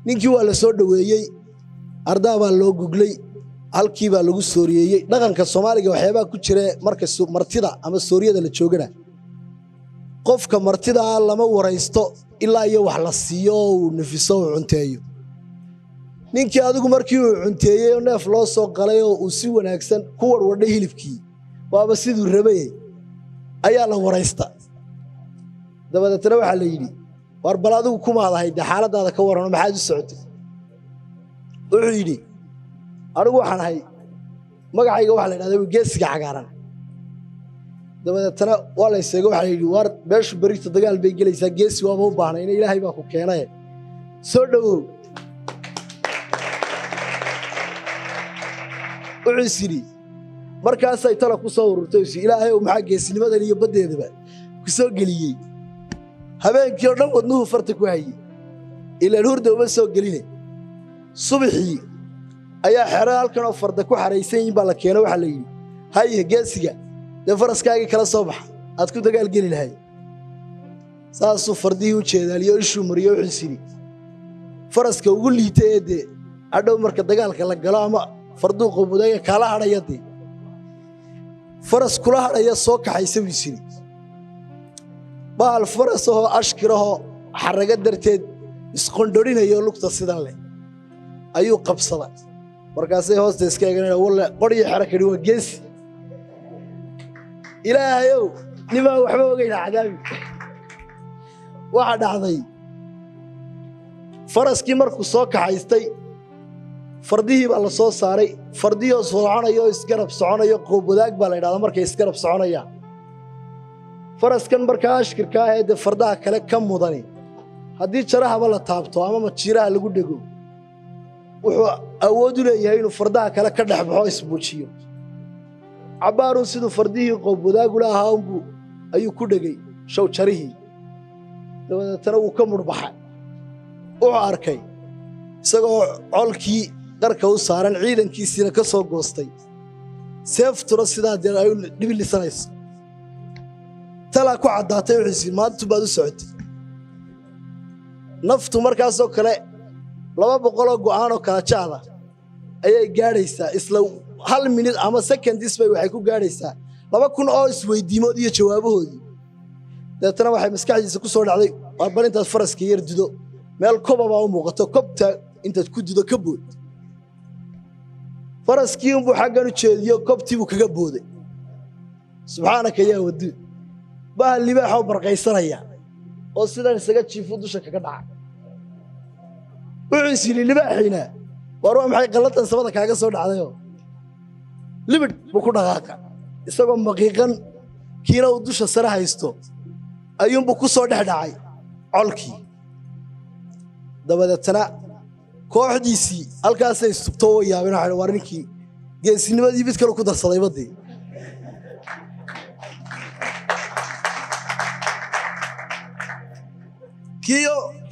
ninkii waa la soo dhoweeyey ardaa baa loo guglay halkii baa lagu sooriyeeyey dhaqanka soomaaliga waxyaabaha ku jira marka martida ama sooriyada la joogana qofka martidaa lama waraysto ilaa iyo wax la siiyo oo uu nafiso uu cunteeyo ninkii adigu markii uu cunteeyey oo neef loo soo qalay oo uu si wanaagsan ku warwadhay hilibkii waaba siduu rabayey ayaa la waraysta dabadeetna waxaa la yidhi war bal adigu kumaad ahayd dee xaaladaada ka warrano maxaad u socotay wuxuu yidhi anigu waxaan ahay magacayga waxa la yidhahda geesiga cagaaran dabadeetna waa la yseego waxaa la yidhi war meeshu berrita dagaal bay gelaysaa geesi waaba u baahnayna ilaahay baa ku keenaye soo dhowow wuxuu is yidhi markaasay tala ku soo ururtay ilaahay ow maxaa geesinimadan iyo baddeedaba ku soo geliyey habeenkii oo dhan wadnuhu farta ku hayey ilaan hurda uma soo geline subaxii ayaa xero halkan oo farda ku xaraysan yihin baa la keeno waxaa la yidhi haye geesiga dee faraskaagii kala soo baxa aad ku dagaalgeli lahayd saasuu fardihii u jeedaaliyo ishuu mariyo wuxuu sidhi faraska ugu liita ee dee hadhow marka dagaalka la galo ama farduu qowmudaaga kaala hadhaya dee faras kula hadhaya soo kaxaysa buu sidhi bahal faras ahoo ashkirahoo xarraga darteed isqondhorinayoo lugta sidan leh ayuu qabsaday markaasay hoosta iska eeganayaan walle qodhiyo xero kadhi waa geesi ilaahayow nimaa waxba ogayna cadaabi waxaa dhacday faraskii markuu soo kaxaystay fardihii baa la soo saaray fardihii oo soconayo oo isgarab soconayo qoobwadaag baa la yidhahdaa markay isgarab soconayaan faraskan markaa ashkirka ah ee dee fardaha kale ka mudani haddii jarahaba la taabto ama majiiraha lagu dhego wuxuu awood u leeyahay inuu fardaha kale ka dhex baxo isbuujiyo cabbaarun siduu fardihii qoobwadaagula ahaa unbuu ayuu ku dhegay show jarihii dabadeetana wuu ka mudhbaxay wuxuu arkay isagoo colkii qarka u saaran ciidankiisiina ka soo goostay seeftuna sidaa dee ay u dhibilisanayso talaa ku caddaatay wuxuu isii maantu baad u socotay naftu markaasoo kale 200 go'aanoo kala jecla ayay gaadhaysaa isla 1 minute ama secondis bay waxay ku gaadhaysaa 2,000 oo isweydiimood iyo jawaabahoodii deetana waxay maskaxdiisa ku soo dhacday waa bal intaad faraska yar dido meel koba baa u muuqato kobta intaad ku dido ka bood faraskii unbuu xaggan u jeediyo kobtii buu kaga booday subxaanaka yaa waduud bahal libaaxoo barqaysanaya oo sidan isaga jiifu dusha kaga dhaca wuxuu is yidhi libaaxiina waar waa maxay qalladan samada kaaga soo dhacdayoo libidh buu ku dhaqaaqa isagoo maqiiqan kiina uu dusha sare haysto ayuunbuu ku soo dhex dhacay colkii dabadeetana kooxdiisii halkaasay istubto oo yaabeen waxay war ninkii geesinimadii mid kale ku darsaday badii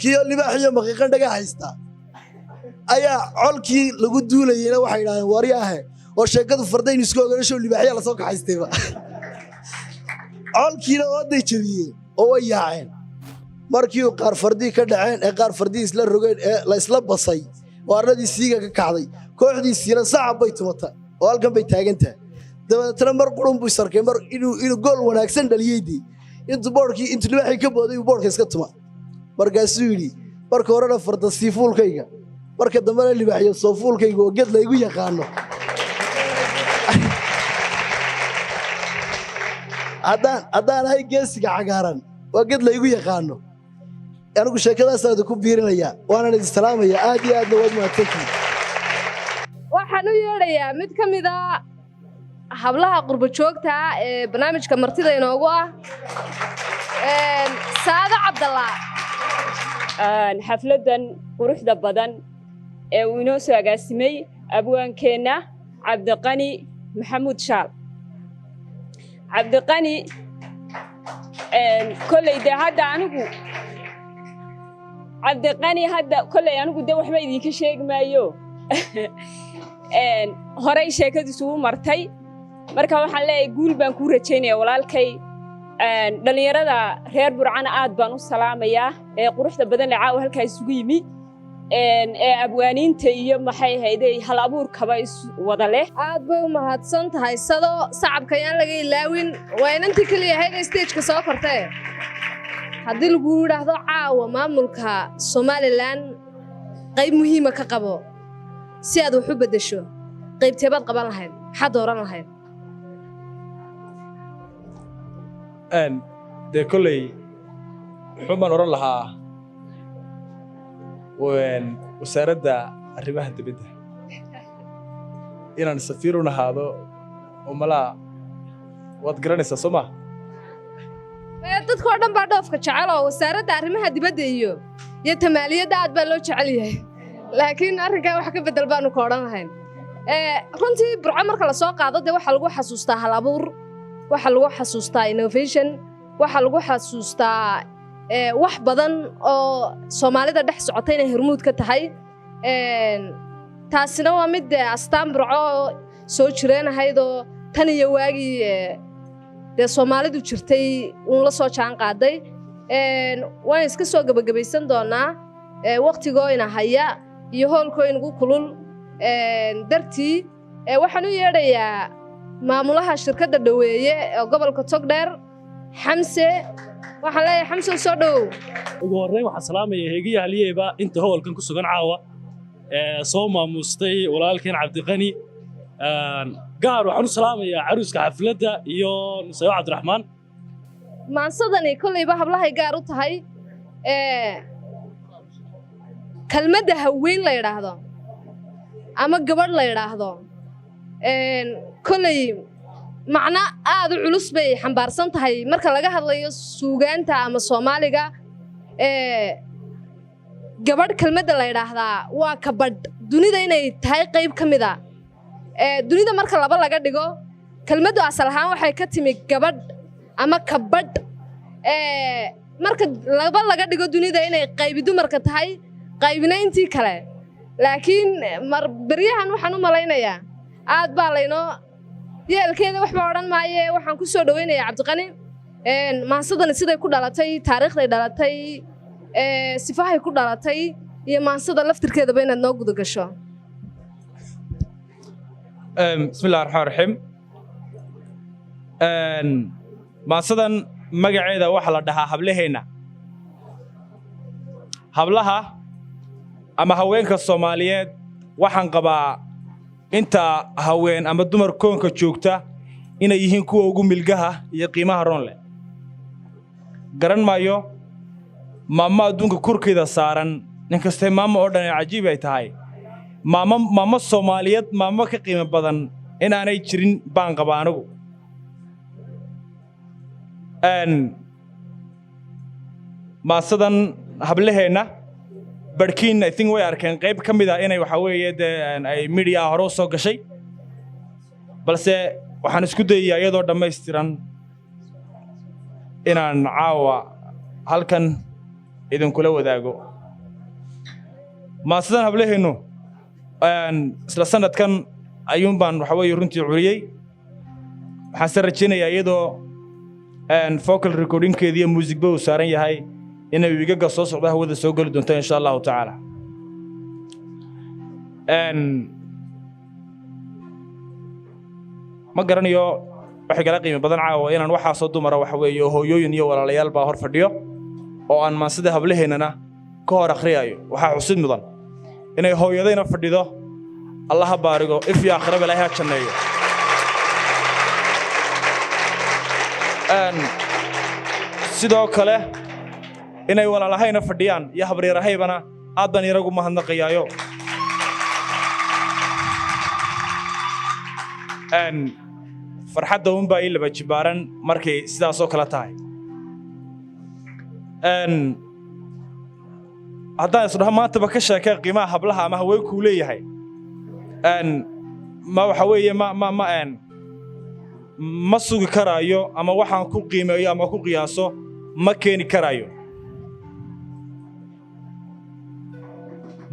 kiyo libaaxiyo maqiiqan dhaga haysta ayaa colkii lagu duulayeyna waxay yidhahdeen waryaahe oo sheekadu fardaynu isku ogaanashow libaaxyaa la soo kaxaystayba colkiina ooday jebiyeen oo way yaaceen markii uu qaar fardii ka dhaceen ee qaar fardii isla rogeen ee la isla basay oo arradii siiga ka kacday kooxdiisiina sacab bay tumata oo halkan bay taagantahay dabeetana mar qurun buu sarkay mar inuu gool wanaagsan dhaliyeydii intuu libaaxii ka booday uu boodhka iska tuma markaasuu yidhi marka horena farda siifuulkayga marka dambena libaaxiyo soofuulkayga oo ged laygu yaqaano haddaan ahay geesiga cagaaran waa ged laygu yaqaano anigu sheekadaasaada ku biirinayaa waanan idin salaamaya aad iyo aadna waad mahadsantihiin waxaan u yeedhayaa mid ka mid a hablaha qurbo joogta ee barnaamijka martida inoogu ah saado cabdallah xafladan quruxda badan ee uu inoo soo agaasimay abwaankeenna cabdiqani maxamuud shaal cabdiqani kolley dee hadda anigu cabdiqani hadda kolley anigu dee waxba idinka sheegi maayo horey sheekadiisu u martay marka waxaan leeyahay guul baan kuu rajaynaya walaalkay dhallinyarada reer burcana aad baan u salaamayaa ee quruxda badan le caawa halkaa isugu yimi ee abwaaniinta iyo maxay ahayday hal abuurkaba wada leh aad bay u mahadsan tahay sado sacabka ayaan laga ilaawin waa inantii keliya ahayd ee stageka soo kortee haddii lagu yidhaahdo caawa maamulka somalilan qayb muhiima ka qabo si aad wax u beddesho qaybteebaad qaban lahayd maxaad dooran lahayd dee kolley wuxuu baan odhan lahaa wasaaradda arrimaha dibadda inaan safiir u nahaado oo malaa waad garanaysaa soo maa dadkoo dhan baa dhoofka jecel oo wasaaradda arrimaha dibadda iyo tamaaliyadda aad baa loo jecel yahay laakiin arrinkaa wax ka beddel baanu ka odhan lahayn runtii burco marka la soo qaado dee waxaa lagu xasuustaa hal abuur waxaa lagu xasuustaa innovation waxaa lagu xasuustaa wax badan oo soomaalida dhex socota inay hormuud ka tahay taasina waa mid astaan burco soo jireen ahayd oo tan iyo waagii dee soomaalidu jirtay uun la soo jaan qaaday waan iska soo gebagabaysan doonaa waqtigoo ina haya iyo hoolkoo inagu kulul dartii waxaan u yeedhayaa maamulaha shirkadda Dhaweeye ee gobolka Togdheer Xamse waxaan leeyahay Xamse soo dhow ugu horreyn waxaan salaamayaa heegiya haliyeyba inta howlkan ku sugan caawa soo maamustay walaalkeen Cabdiqani gaar waxaan u salaamayaa caruuska xafladda iyo Nusayo Cabdiraxmaan maansadani kollayba hablahay gaar u tahay kalmadda haween la yiraahdo ama gabadh la yiraahdo kollay macna aad u culus bay xambaarsan tahay marka laga hadlayo suugaanta ama Soomaaliga gabadh kalmadda la yiraahdaa waa kabadh dunida inay tahay qayb kamid ah dunida marka laba laga dhigo kalmaddu asal ahaan waxay ka timi gabadh ama kabadh marka laba laga dhigo dunida inay qayb dumarka tahay qaybina intii kale laakiin mar bariyahan waxaan u malaynayaa aad baa laynoo yeelkeeda waxba odhan maaye waxaan ku soo dhaweynayaa Cabdiqani maansadani siday ku dhalatay taariikhday dhalatay sifahay ku dhalatay iyo maansada laftirkeedaba inaad noo guda gasho bismillaahir rahmaanir rahiim maansadan magaceeda waxa la dhahaa hablaheena hablaha ama haweenka Soomaaliyeed waxaan qabaa inta haween ama dumar koonka joogta inay yihiin kuwa ugu milgaha iyo qiimaha roon leh garan maayo maama adduunka kurkeeda saaran ninkasta maama oo dhan cajiib ay tahay maama Soomaaliyeed maama ka qiimo badan in aanay jirin baan qabaa anigu maasadan hablaheena barkiin I think way arkeen qayb kamid ah inay waxa weeye ay media hore soo gashay balse waxaan isku dayayaa iyadoo dhameystiran inaan caawa halkan idin kula wadaago maasadan hablaheenu isla sanadkan ayuun baan waxa weeye runtii curiyay waxaan rajaynayaa iyadoo vocal recording-keeda iyo music-ba uu saaran yahay inay wiigaga soo socda hawada soo gali doonto insha Allah ta'ala ma garanayo waxa kala qiimo badan caawa inaan waxa soo dumara waxa weeye hooyooyin iyo walaalayaal baa hor fadhiyo oo aan maansada hablaheennana ka hor akhriyayo waxa xusid mudan inay hooyadayna fadhido Allah baarigo if ya akhraba ilaahay janneeyo sidoo kale inay walaalahayna fadhiyaan iyo habriirahaybana aad baan iragu mahadnaqayaayo farxadda baa ila bajibaaran markay sidaas oo kala tahay haddaan isdhaho maantaba ka sheekay qiimaha hablaha ama haweenku leeyahay ma waxa weeye ma sugi karaayo ama waxaan ku qiimeeyo ama ku qiyaaso ma keeni karaayo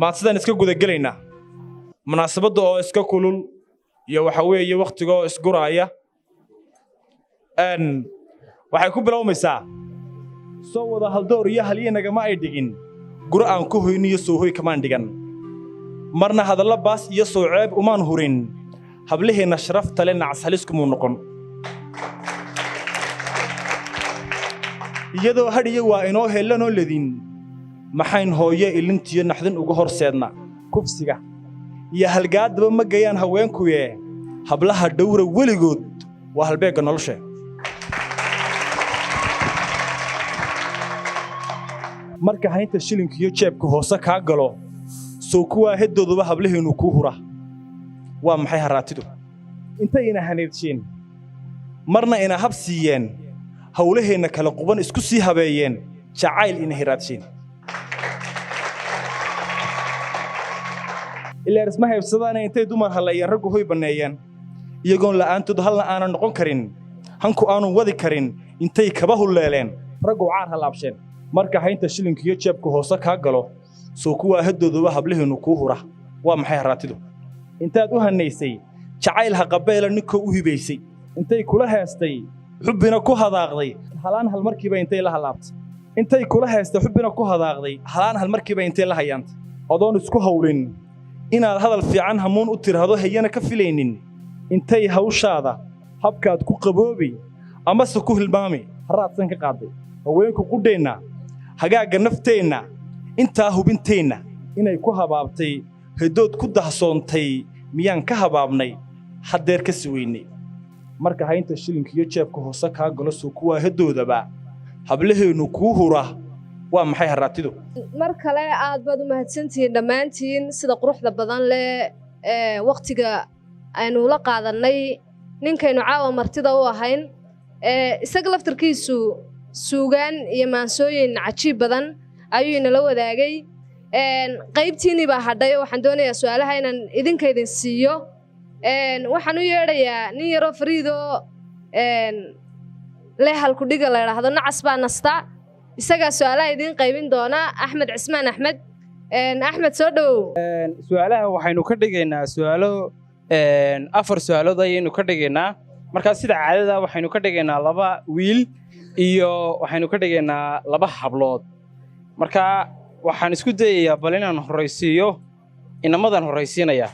maadsadan iska guda gelaynaa munaasabada oo iska kulul iyo waxa weeye waqtiga oo isguraaya waxay ku bilowmaysaa soo wada haldoor iyo haliyanaga ma ay dhigin gura aan ku hoyniyo soo hoy kamaan dhigan marna hadalla baas iyo soo ceeb umaan hurin hablaheena sharafta leh nacas halisku noqon iyadoo hadhiyo waa inoo helanoo ledin maxayn hooyo ilintiyo naxdin uga horseedna kufsiga iyo halgaadaba ma gayaan haweenkuye hablaha dhowra weligood waa halbeega nolosha marka haynta shilinka iyo jeebka hoose kaa galo soo kuwaa heddooduba hablaheenu kuu hura waa maxay haraatidu intay ina haneedsheen marna ina hab siiyeen hawlaheenna kala quban isku sii habeeyeen jacayl ina hiraadshiin ilaa isma haybsadaan intay dumar haleeyeen raggu hoy baneeyeen iyagoon la'aantood halna aanan noqon karin hanku aanu wadi karin intay kaba huleeleen raggu caar halaabsheen marka haynta shilinka iyo jeebka hoose kaa galo soo kuwaa heddooduba hablaheenu kuu hura waa maxay haraatidu intaad u hanaysay jacayl ha qabeela ninkoo u hibaysay intay kula heestay xubbina ku hadaaqday halaan hal markiiba intay la halaabtay intay kula haysta xubbina ku hadaaqday halaan hal markiiba intay la hayaantay adoon isku hawlin inaad hadal fiican hamuun u tirahdo hayana ka filaynin intay hawshaada habkaad ku qaboobi amase ku hilmaami haraadsan ka qaaday haweenku qudheenna hagaaga nafteenna intaa hubinteenna inay ku habaabtay hedood ku dahsoontay miyaan ka habaabnay haddeer ka suweynay marka haynta shilinka iyo jeebka hoose kaa galo soo kuwaa hedoodaba hablaheennu kuu hura waa maxay haraatidu mar kale aad baad u mahadsantihiin dhammaantiin sida quruxda badan leh waqtiga aynu la qaadanay ninkaynu caawa martida u ahayn isaga laftarkiisu suugaan iyo maansooyin cajiib badan ayuu inala wadaagay qaybtiinii baa hadhay oo waxaan doonayaa su'aalaha inaan idinka idin siiyo waxaan u yeedhayaa nin yaroo fariidoo leh halkudhiga la idhaahdo nacas baa nasta isagaa su'aalaha idiin qaybin doona Axmed Cismaan Axmed Axmed soo dhawow su'aalaha waxaynu ka dhigaynaa su'aalo 4 su'aalood ayaynu ka dhigaynaa marka sida caadada waxaynu ka dhigaynaa 2 wiil iyo waxaynu ka dhigaynaa 2 hablood marka waxaan isku dayayaa bal inaan horeysiiyo inamadan horeysiinaya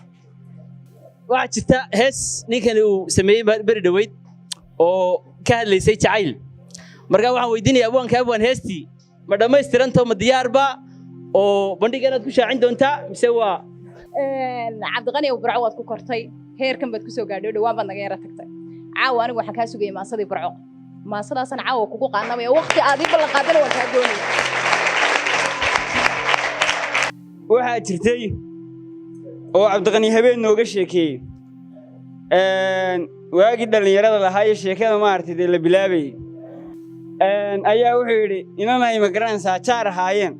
waxa jirta hees ninkani uu sameeyay bari dhaweyd oo ka hadlaysay jacayl marka waxaan weydiinayaa abwaan heestii ma dhammaystiranto ma diyaarba oo bandhiganaad ku shaacin doontaa mise waa cabdiqani oo burco waad ku kortay heerkan baad ku soo gaadhay dhawaan baad naga yara tagtay caawa anigu waxaan kaa sugayay maasadii burco maasadaasana caawa kugu qaanamaya waqti aad ii ballan qaadana waan kaa doonaya waxaa jirtay oo cabdiqani habeen nooga sheekeeyey waagii dhallinyarada lahaa iyo sheekada maaragtay dee la bilaabayey ayaa wuxuu yidhi inanay ma garanaysaa jaar ahaayeen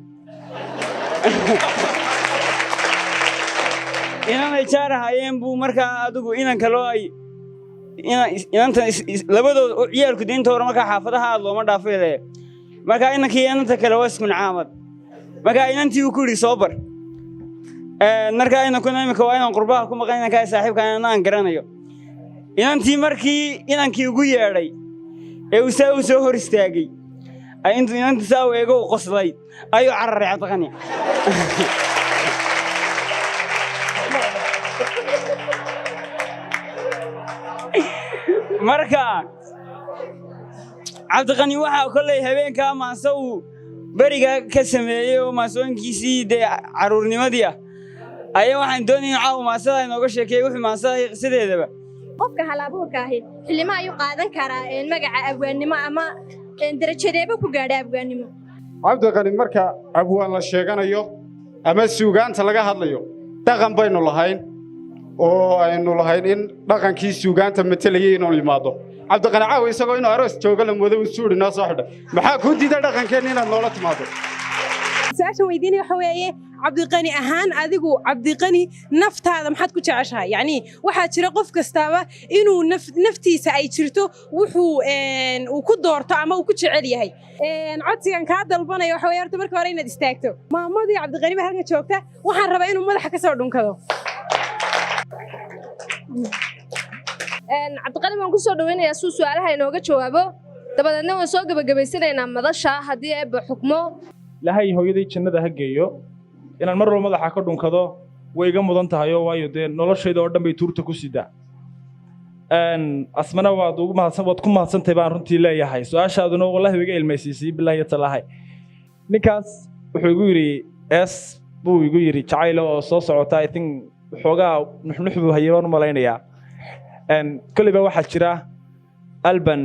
inanay jaar ahaayeen buu markaa adigu inanka loo ay inanta labadooda ciyaalku diinta hore markaa xaafadaha aad looma dhaafeede markaa inankii inanta kale waa isku nacaamad markaa inantii uu ku yidhi soo bar markaa inankuna imika waa inaan qurbaha ku maqan inankaa saaxiibkaan aan garanayo inantii markii inankii ugu yeedhay ee uu saa u soo hor istaagay intuu inantii saa u eego u qoslay ayuu cararay cabdiqani marka cabdiqani waxaa kolley habeenkaa maase uu beriga ka sameeyey oo maasooyinkiisii dee carruurnimadii ah ayaa waxaan doonayay caawa maasada inooga sheekeeyey wuxuu maasada qisadeedaba qofka hal-abuurka ahi xillimo ayuu qaadan karaa magaca abwaannimo ama darajadeeba ku gaadha abwaannimo cabdiqani marka abwaan la sheeganayo ama suugaanta laga hadlayo dhaqan baynu lahayn oo aynu lahayn in dhaqankii suugaanta matalayay inuu yimaado cabdiqani caawa isagoo inuu aroos jooga la moodo uu suuri noo soo xidha maxaa kuu diida dhaqankeenna inaad noola timaado su-aashan weydiinaya waxa weeye cabdiqani ahaan adigu cabdiqani naftaada maxaad ku jeceshahay yacni waxaa jira qof kastaaba inuu naftiisa ay jirto wuxuu uu ku doorto ama uu ku jecel yahay codsigan kaa dalbanaya waxa weeye horta marka hore inaad istaagto maamadii cabdiqani baa halkan joogta waxaan rabaa inuu madaxa ka soo dhunkado cabdiqani baan ku soo dhaweynayaa suu su'aalaha inooga jawaabo dabadeedna waan soo gabagabaysanaynaa madasha haddii eebba xukmo ilaahay hooyaday jannada ha geeyo inaan mar walba madaxa ka dhunkado way iga mudan tahay oo waayo dee noloshayda oo dhan bay tuurta ku sidaa asmana waad ku mahadsantahay baan runtii leeyahay su-aashaaduna wallahi iga ilmaysiisay bilaahi talaahay ninkaas wuxuu igu yidhi buu igu yidhi jacayl oo soo socota I think xoogaa nuxnux buu hayay baan u malaynayaa koleyba waxaa jira alban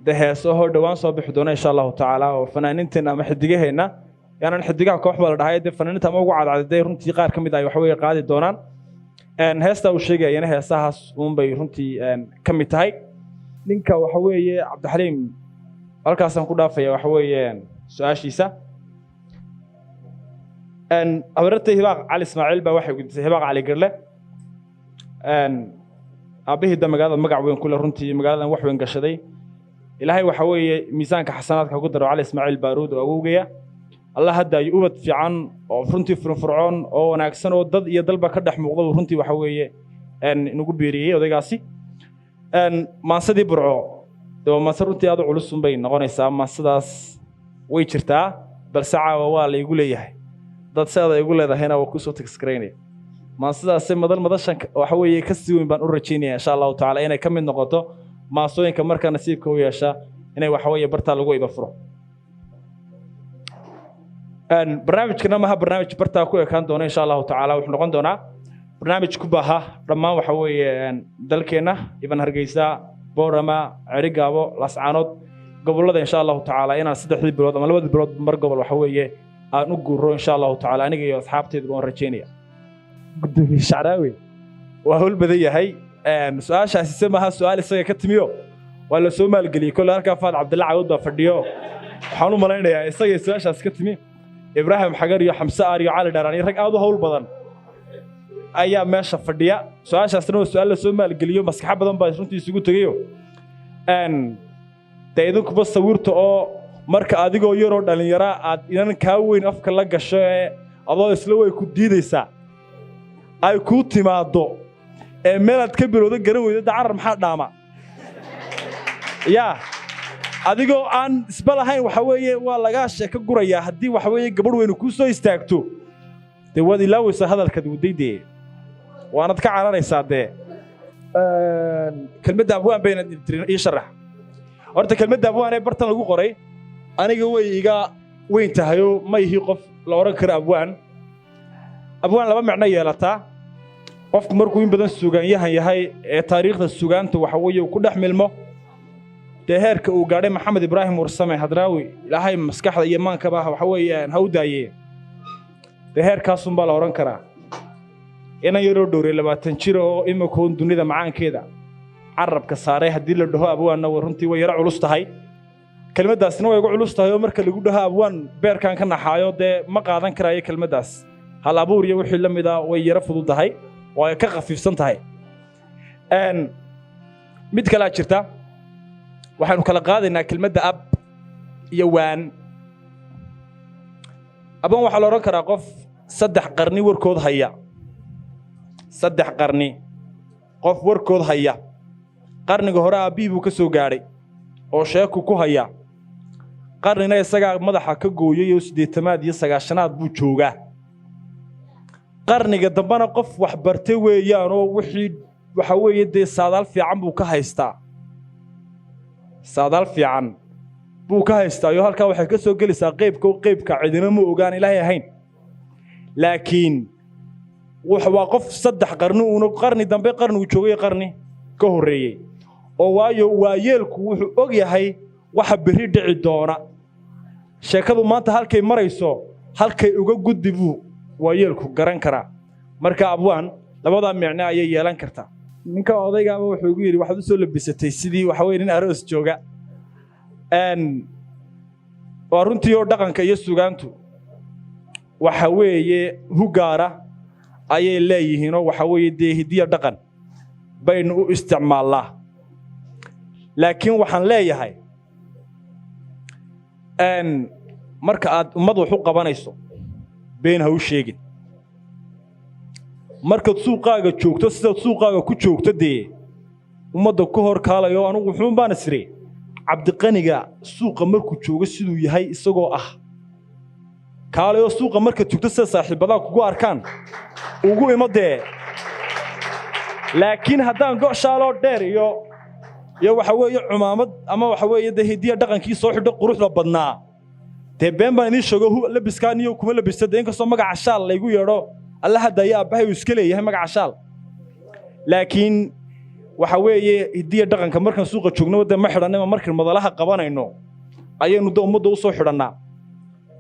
de heeso hoo dhowaan soo bixi doona insha allahu tacaala oo fanaaniinteena ama xidigaheenna yaanan xidigaha koox baa la dhahay dee fanaaniinta ama ugu cadcadaday runtii qaar ka mid ah waxa weeye qaadi doonaan heestaa uu sheegayana heesahaas uunbay runtii ka mid tahay ninka waxa weeye cabdixaliim halkaasaan ku dhaafaya waxa weeye su-aashiisa habarartay hibaaq cali ismaaciil baa waxay gudisay hibaaq cali garle aabbihii da magaalada magac weyn kule runtii magaaladan wax weyn gashaday ilaahay waxa weeye miisaanka xasanaadka ku daro cali ismaaciil baaruud oo awowgaya allah hadda ay ubad fiican oo runtii furfurcoon oo wanaagsan oo dad iyo dalba ka dhex muuqda runtii waxa weeye inugu beeriyey odaygaasi maansadii burco dee maansa runtii aad u culus unbay noqonaysaa maansadaas way jirtaa balse caawa waa la igu leeyahay dad seeda igu leedahayna waa kusoo tagsgaraynaya maansadaasi madashan waxa weeye ka sii weyn baan u rajaynayaa insha allahu tacaala inay ka mid noqoto maasooyinka markaa nasiibka u yeesha inay waxa weeye bartaa lagu iba furo barnaamijkana maaha barnaamij bartaa ku ekaan doona insha allahu tacaala wuxuu noqon doonaa barnaamij ku baaha dhammaan waxa weeye dalkeenna iban hargeysa boorama cerigaabo lascaanood gobollada insha allahu tacaala inaan 3 bilood ama 2 bilood mar gobol waxa weeye aan u guuro insha allahu tacaala aniga iyo asxaabteedu waan rajaynaya gudoomiye shacraawi waa hawl badan yahay su-aashaasi se maaha su-aal isaga ka timiyo waa la soo maalgeliyey kolle halkaa faad cabdilla cawud baa fadhiyo waxaan u malaynayaa isagay su-aashaas ka timi ibraahim xagar iyo xamse aar iyo cali dharaan iyo rag aad u hawl badan ayaa meesha fadhiya su-aashaasna waa su-aal la soo maalgeliyo maskaxo badan baa runtii isugu tegayo dee idinkuba sawirta oo marka adigoo yaroo dhallinyara aad inan kaa weyn afka la gasho ee adoo isla way ku diidaysaa ay kuu timaaddo ee meelaad ka bilowda garan weyda dacarar maxaa dhaama yaa adigoo aan isba lahayn waxa weeye waa lagaa sheeko gurayaa haddii waxa weeye gabadh weynu kuu soo istaagto dee waad ilaawaysaa hadalkaad wadaydee waanad ka cararaysaa dee kelmadda abwaan bayna ii sharax horta kelmadda abwaan ee bartan lagu qoray aniga way iga weyn tahayoo ma ihi qof la odhan karo abwaan laba macno yeelataa qofku markuu in badan suugaanyahan yahay ee taariikhda suugaanta waxa weeye uu ku dhex milmo dee heerka uu gaadhay maxamed ibraahim warsame hadraawi ilaahay maskaxda iyo maankaba waxa weeye ha u daayee dee heerkaasunbaa la odhan karaa inan yaroo dhowray 20 jir oo imikoon dunida macaankeeda carabka saaray haddii la dhaho abwaanna runtii way yaro culus tahay kelmaddaasna way ugu culus tahay oo marka lagu dhaho abwaan beerkaan ka naxaayo dee ma qaadan karaayo kelmaddaas hal abuur iyo wixii la mid ah way yaro fududahay oo ay ka khafiifsan tahay mid kalaa jirta waxaanu kala qaadaynaa kelmadda ab iyo waan abaan waxaa la odhan karaa qof 3 qarni warkood haya 3 qarni qof warkood haya qarniga hore aabbii buu ka soo gaadhay oo sheeku ku haya qarnina isagaa madaxa ka gooyay oo 80aad iyo 90aad buu joogaa qarniga dambana qof wax bartay weeyaan oo wixii waxa weeye dee saadaal fiican buu ka haystaa saadaal fiican buu ka haystaa iyo halkaa waxay ka soo gelaysaa qeybka cidina ma ogaan ilaahay ahayn laakiin waa qof 3 qarni uuna qarni dambe qarnigu joogay qarni ka horreeyey oo waayo waayeelku wuxuu og yahay waxa berri dhici doona sheekadu maanta halkay marayso halkay uga gudbi buu waayeelku garan karaa marka abwaan labadaa micno ayay yeelan kartaa ninka odaygaaba wuxuu igu yidhi waxaad u soo labisatay sidii waxa weeye nin aroos jooga waa runtii oo dhaqanka iyo sugaantu waxa weeye hugaara ayay leeyihiinoo waxa weeye dee hidiya dhaqan baynu u isticmaalnaa laakiin waxaan leeyahay marka aad ummad wax u qabanayso been ha u sheegin markaad suuqaaga joogto sidaad suuqaaga ku joogto dee ummadda ku hor kaalayo anugu wuxuun baan isiri cabdiqaniga suuqa markuu joogo siduu yahay isagoo ah kaalayo suuqa markaad joogto sida saaxiibadaa kugu arkaan ugu imo dee laakiin haddaan go'shaaloo dheer iyo waxa weeye cumaamad ama waxa weeye dee hidiya dhaqankii soo xidho quruxda badnaa dee been baan idiin sheego labiskaan iyo kuma labista dee inkastoo magaca shaal laygu yeedho alla haddaaya aabbahay uu iska leeyahay magaca shaal laakiin waxa weeye hidiya dhaqanka markaan suuqa joogno dee ma xidhannima markaan madalaha qabanayno ayaynu dee ummadda u soo xidhannaa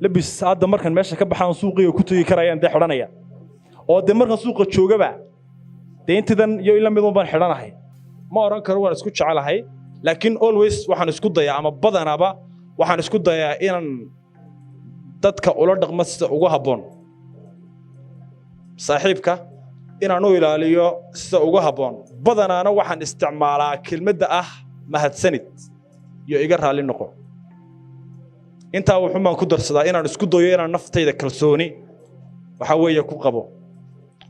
labis hadda markaan meesha ka baxaan suuqiga ku tegi karayaan dee xidhanaya oo dee markaan suuqa joogaba dee intidan iyo ila midun baan xidhanahay ma odhan karo waan isku jecelahay laakiin always waxaan isku dayaa ama badanaaba waxaan isku dayaa inaan dadka ula dhaqmo sida ugu habboon saaxiibka inaan u ilaaliyo sida ugu habboon badanaana waxaan isticmaalaa kelmadda ah mahadsanid iyo iga raalli noqo intaa wuxuun baan ku darsadaa inaan isku dayo inaan naftayda kalsooni waxa weeye ku qabo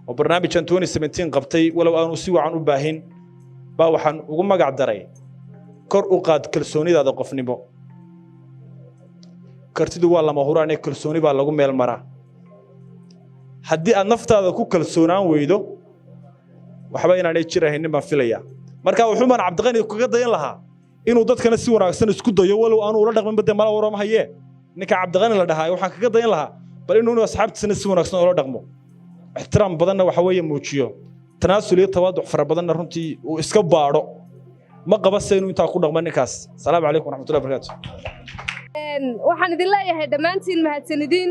oo barnaamijkan 2017 qabtay walow aanu si wacan u baahin baa waxaan ugu magac daray kor u qaad kalsoonidaada qofnimo kartidu waa lama huraan ee kalsooni baa lagu meel maraa haddii aad naftaada ku kalsoonaan weydo waxba inaanay jirahaynin baan filayaa marka wuxuu baan Cabdiqani kaga dayan lahaa inuu dadkana si wanaagsan isku dayo walow aanu ula dhaqmin bada mala warama haye ninka Cabdiqani la dhahay waxaan kaga dayan lahaa bal inuu asxaabtiisana si wanaagsan ula dhaqmo ixtiraam badanna waxa weeye muujiyo tanaasul iyo tawaadux fara badanna runtii uu iska baadho ma qabasay inuu intaa ku dhaqmo ninkaas salaamu calaykum waraxmatullahi wabarakaatuh waxaan idin leeyahay dhammaantiin mahadsanidin